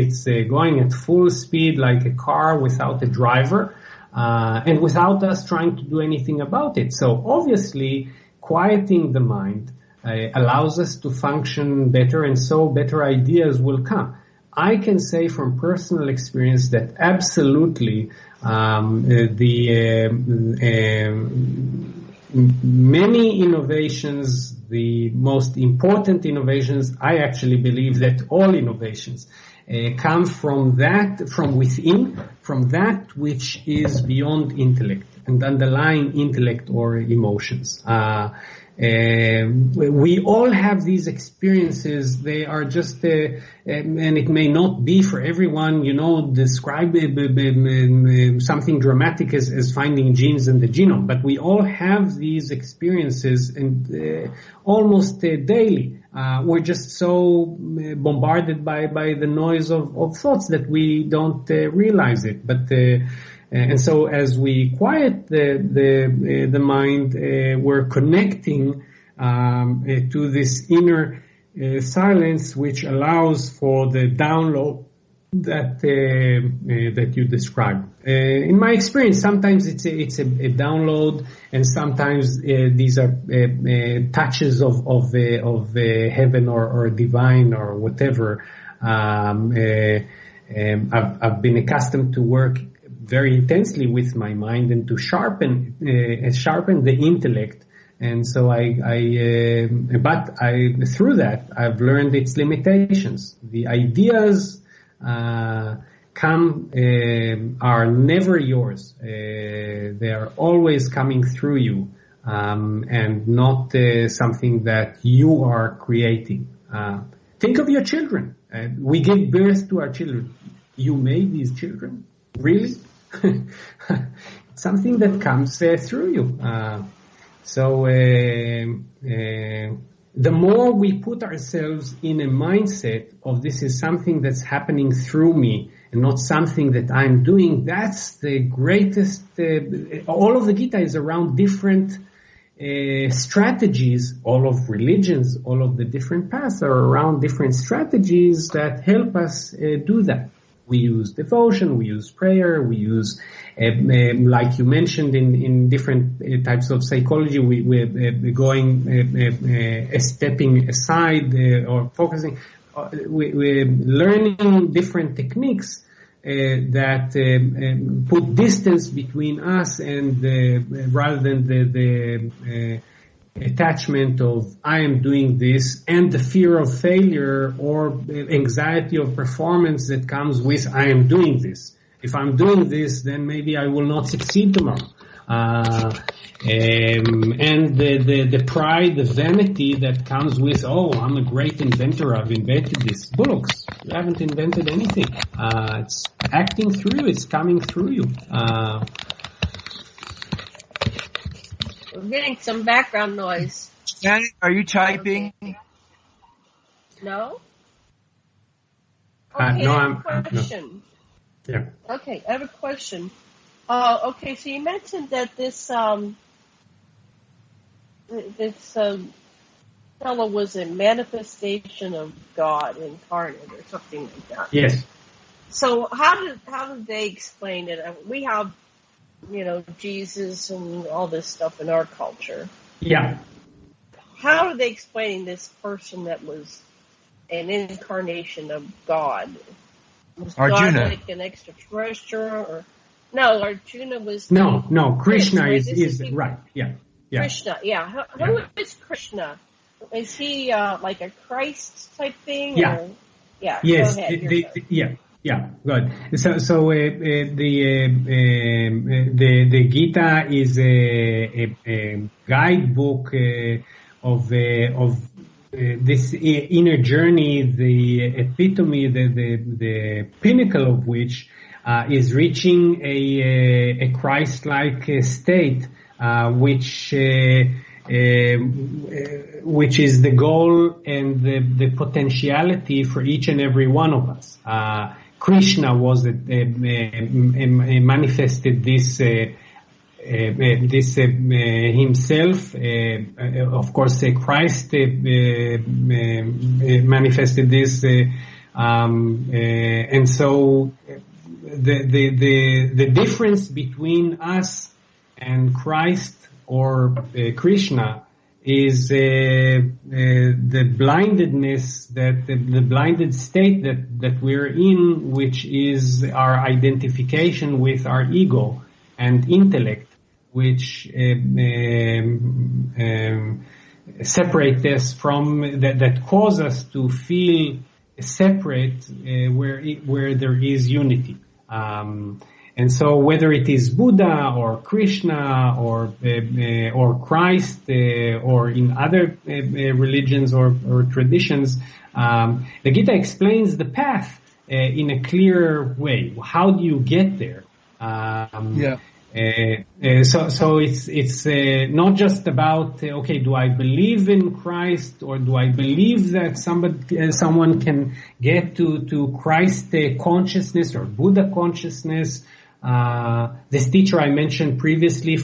at full speed like a car without a driver, and without us trying to do anything about it. So obviously, quieting the mind allows us to function better, and so better ideas will come. I can say from personal experience that absolutely many innovations, the most important innovations, I actually believe that all innovations come from within, from that which is beyond intellect and underlying intellect or emotions. We all have these experiences. They are just, and it may not be for everyone, describe something dramatic as finding genes in the genome, but we all have these experiences, and almost daily. We're just so bombarded by the noise of thoughts that we don't realize it. But and so as we quiet the mind, we're connecting to this inner silence, which allows for the download that you described. In my experience, sometimes it's a download, and sometimes these are touches of heaven or divine or whatever. I've been accustomed to work very intensely with my mind and to sharpen the intellect. And so through that, I've learned its limitations. The ideas are never yours. They are always coming through you, and not something that you are creating. Think of your children. We give birth to our children. You made these children? Really? It's something that comes through you. So the more we put ourselves in a mindset of this is something that's happening through me and not something that I'm doing, that's the greatest. All of the Gita is around different strategies. All of religions, all of the different paths are around different strategies that help us do that. We use devotion, we use prayer, we use, like you mentioned in different types of psychology, we're going, stepping aside or focusing. We're learning different techniques that put distance between us and rather than the attachment of I am doing this and the fear of failure or anxiety of performance that comes with I am doing this. If I'm doing this, then maybe I will not succeed tomorrow. And the pride, the vanity that comes with, oh, I'm a great inventor, I've invented this. Bullocks, you haven't invented anything. It's acting through you, it's coming through you. We're getting some background noise. Janet, are you typing? No? Okay, no, I have a question. No. Yeah. Okay, I have a question. Okay, so you mentioned that this fellow was a manifestation of God incarnate or something like that. Yes. So how did they explain it? We have, Jesus and all this stuff in our culture. Yeah. How are they explaining this person that was an incarnation of God? Was Arjuna. God like an extraterrestrial or no? Arjuna was no. Krishna right? is right. Yeah. Krishna. Yeah. Who is Krishna? is he like a Christ type thing? Yeah. Or? Yeah. Yes. Go ahead. Yeah. Good. So the Gita is a guidebook of this inner journey, the epitome, the pinnacle of which is reaching a Christ-like state, which is the goal and the potentiality for each and every one of us. Krishna was manifested this himself. Of course, Christ manifested this, and so the difference between us and Christ or Krishna is the blindedness, the blinded state that we're in, which is our identification with our ego and intellect, which separate us from that cause us to feel separate where there is unity. And so whether it is Buddha or Krishna or Christ or in other religions or traditions, the Gita explains the path in a clear way. How do you get there? So it's not just about okay, do I believe in Christ, or do I believe that someone can get to Christ consciousness or Buddha consciousness? This teacher I mentioned previously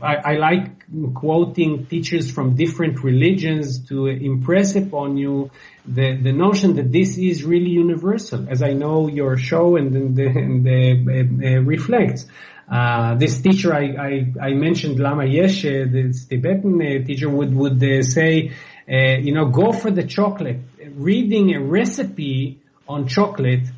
I like quoting teachers from different religions to impress upon you the notion that this is really universal, as I know your show and reflects. This teacher I mentioned, Lama Yeshe, this Tibetan teacher would say, go for the chocolate. Reading a recipe on chocolate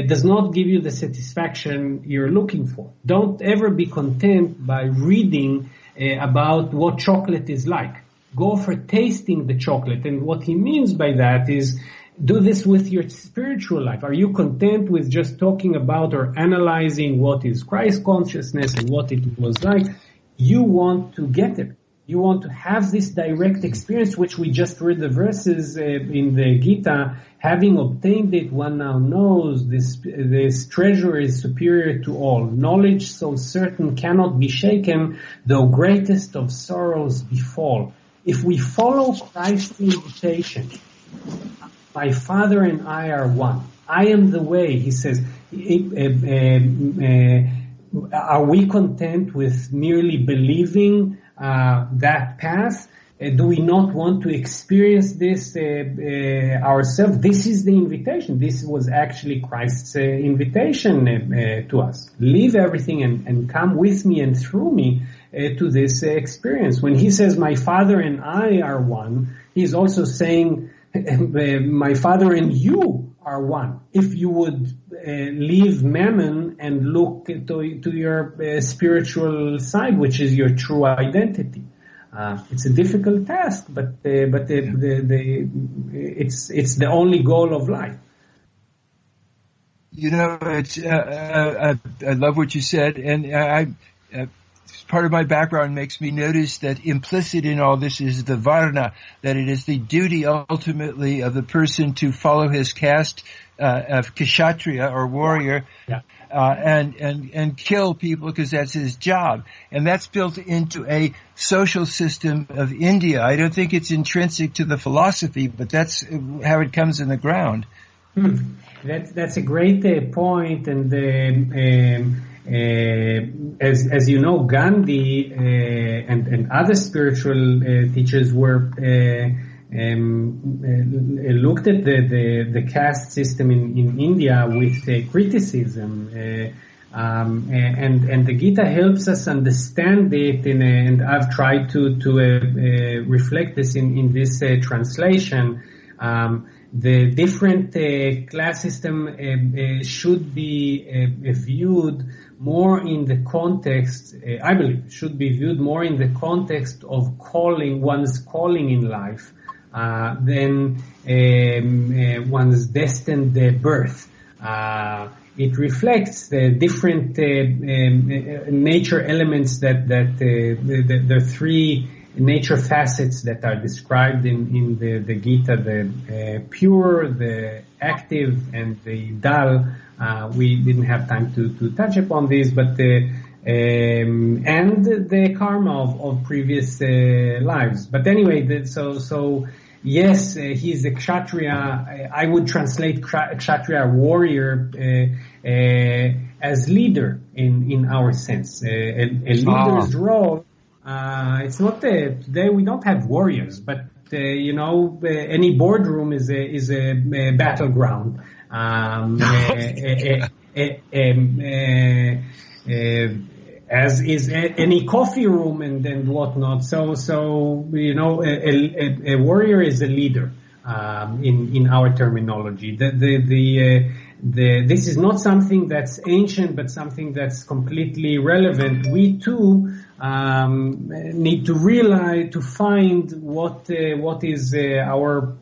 does not give you the satisfaction you're looking for. Don't ever be content by reading about what chocolate is like. Go for tasting the chocolate. And what he means by that is do this with your spiritual life. Are you content with just talking about or analyzing what is Christ consciousness and what it was like? You want to get it. You want to have this direct experience, which we just read the verses in the Gita. Having obtained it, one now knows this treasure is superior to all. Knowledge so certain cannot be shaken, though greatest of sorrows befall. If we follow Christ's invitation, my Father and I are one. I am the way, he says. Are we content with merely believing that path? Do we not want to experience this ourselves? This is the invitation. This was actually Christ's invitation to us. Leave everything and come with me and through me to this experience. When he says, my Father and I are one, he's also saying, my Father and you are one. If you would leave mammon and look to your spiritual side, which is your true identity. It's a difficult task, but it's the only goal of life. It's I love what you said, and part of my background makes me notice that implicit in all this is the varna, that it is the duty ultimately of the person to follow his caste of kshatriya or warrior, and kill people because that's his job. And that's built into a social system of India. I don't think it's intrinsic to the philosophy, but that's how it comes in the ground. That's a great point, and as you know, Gandhi and other spiritual teachers were looked at the caste system in India with criticism, and the Gita helps us understand it, and I've tried to reflect this in this translation. The different class system should be viewed more in the context, I believe, should be viewed more in the context of one's calling in life than one's destined birth. It reflects the different nature elements the three nature facets that are described in the Gita, the pure, the active, and the dull. We didn't have time to touch upon these, but and the karma of previous lives. But anyway, so yes, he's a kshatriya. I would translate kshatriya, warrior, as leader in our sense. A leader's role. It's not today we don't have warriors, but any boardroom is a battleground. As is any coffee room and whatnot. So a warrior is a leader in our terminology. This is not something that's ancient, but something that's completely relevant. We too need to realize, to find what is our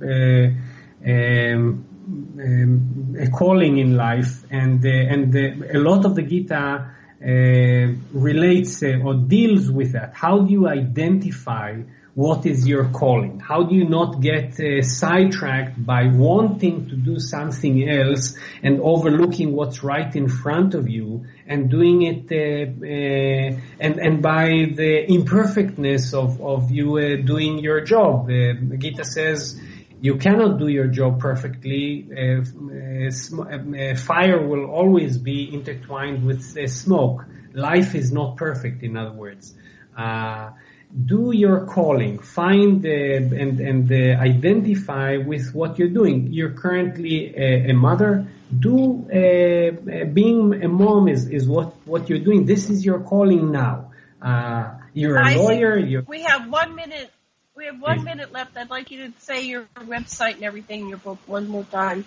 a calling in life, and a lot of the Gita relates or deals with that. How do you identify what is your calling? How do you not get sidetracked by wanting to do something else and overlooking what's right in front of you and doing it and by the imperfectness of you doing your job? The Gita says you cannot do your job perfectly. Fire will always be intertwined with smoke. Life is not perfect, in other words. Do your calling. Find and identify with what you're doing. You're currently a mother. Being a mom is what you're doing. This is your calling now. You're a lawyer. We have 1 minute. We have 1 minute left. I'd like you to say your website and everything in your book one more time.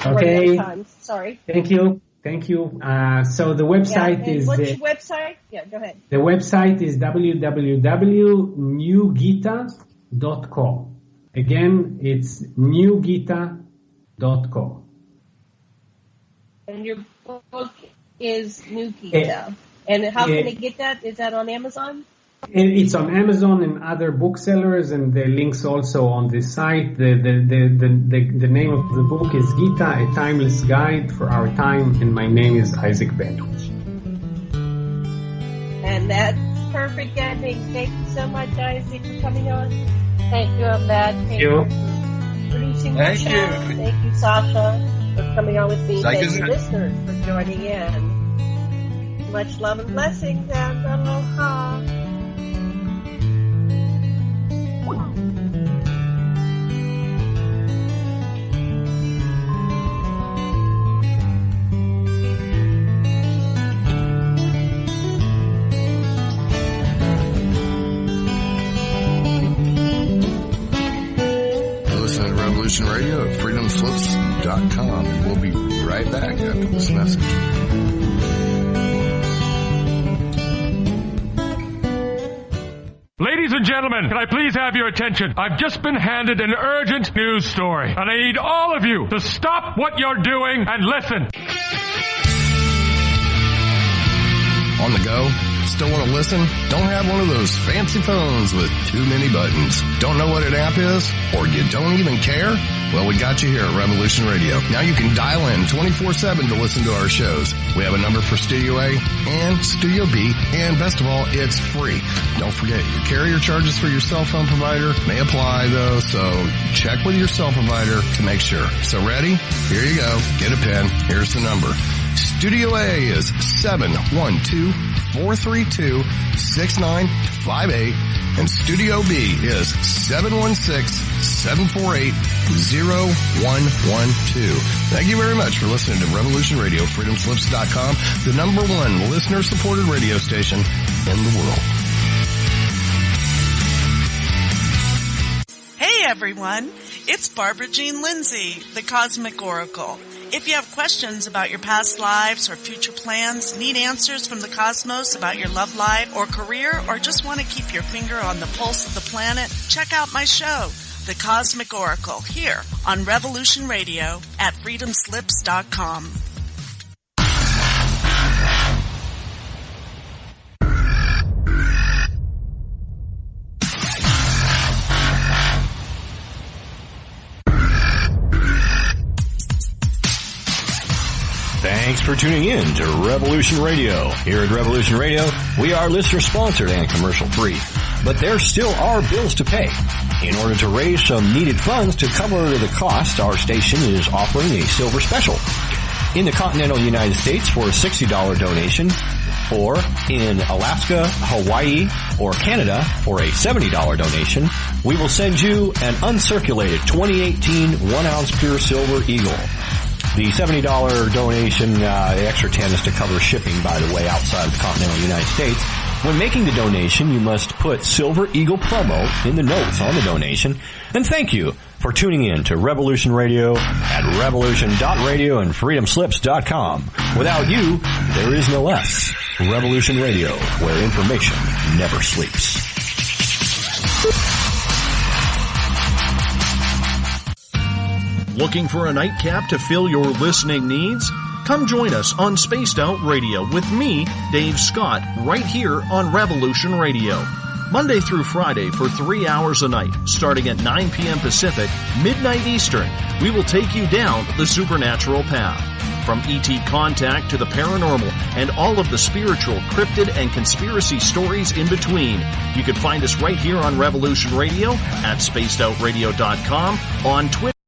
Okay. Sorry. Thank you. So the website is... What's your website? Yeah, go ahead. The website is www.newgita.com. Again, it's newgita.com. And your book is New Gita. And how can they get that? Is that on Amazon? It's on Amazon and other booksellers, and the links also on the site. The name of the book is Gita, A Timeless Guide for Our Time, and my name is Isaac Bentwich. And that's perfect ending. Thank you so much, Isaac, for coming on. Thank you, Ahmed. Thank you for producing the show. Thank you, Sasha, for coming on with me. Thank you, listeners, for joining in. Much love and blessings, and aloha. Radio at freedomslips.com, and we'll be right back after this message. Ladies and gentlemen, can I please have your attention? I've just been handed an urgent news story, and I need all of you to stop what you're doing and listen. On the go? Still want to listen? Don't have one of those fancy phones with too many buttons. Don't know what an app is? Or you don't even care? Well, we got you here at Revolution Radio. Now you can dial in 24/7 to listen to our shows. We have a number for Studio A and Studio B, and best of all, it's free. Don't forget, your carrier charges for your cell phone provider may apply, though, so check with your cell provider to make sure. So ready? Here you go. Get a pen. Here's the number. Studio A is 712-432-6958, and Studio B is 716-748-0112. Thank you very much for listening to Revolution Radio, freedomslips.com, the #1 listener-supported radio station in the world. Hey everyone, it's Barbara Jean Lindsay, the Cosmic Oracle. If you have questions about your past lives or future plans, need answers from the cosmos about your love life or career, or just want to keep your finger on the pulse of the planet, check out my show, The Cosmic Oracle, here on Revolution Radio at freedomslips.com. Thanks for tuning in to Revolution Radio. Here at Revolution Radio, we are listener-sponsored and commercial-free. But there still are bills to pay. In order to raise some needed funds to cover the cost, our station is offering a silver special. In the continental United States for a $60 donation, or in Alaska, Hawaii, or Canada for a $70 donation, we will send you an uncirculated 2018 1-ounce pure silver Eagle. The $70 donation, the extra 10 is to cover shipping, by the way, outside of the continental United States. When making the donation, you must put Silver Eagle promo in the notes on the donation. And thank you for tuning in to Revolution Radio at revolution.radio and freedomslips.com. Without you, there is no us. Revolution Radio, where information never sleeps. Looking for a nightcap to fill your listening needs? Come join us on Spaced Out Radio with me, Dave Scott, right here on Revolution Radio. Monday through Friday for 3 hours a night, starting at 9 p.m. Pacific, midnight Eastern, we will take you down the supernatural path. From ET contact to the paranormal and all of the spiritual, cryptid, and conspiracy stories in between. You can find us right here on Revolution Radio, at spacedoutradio.com, on Twitter.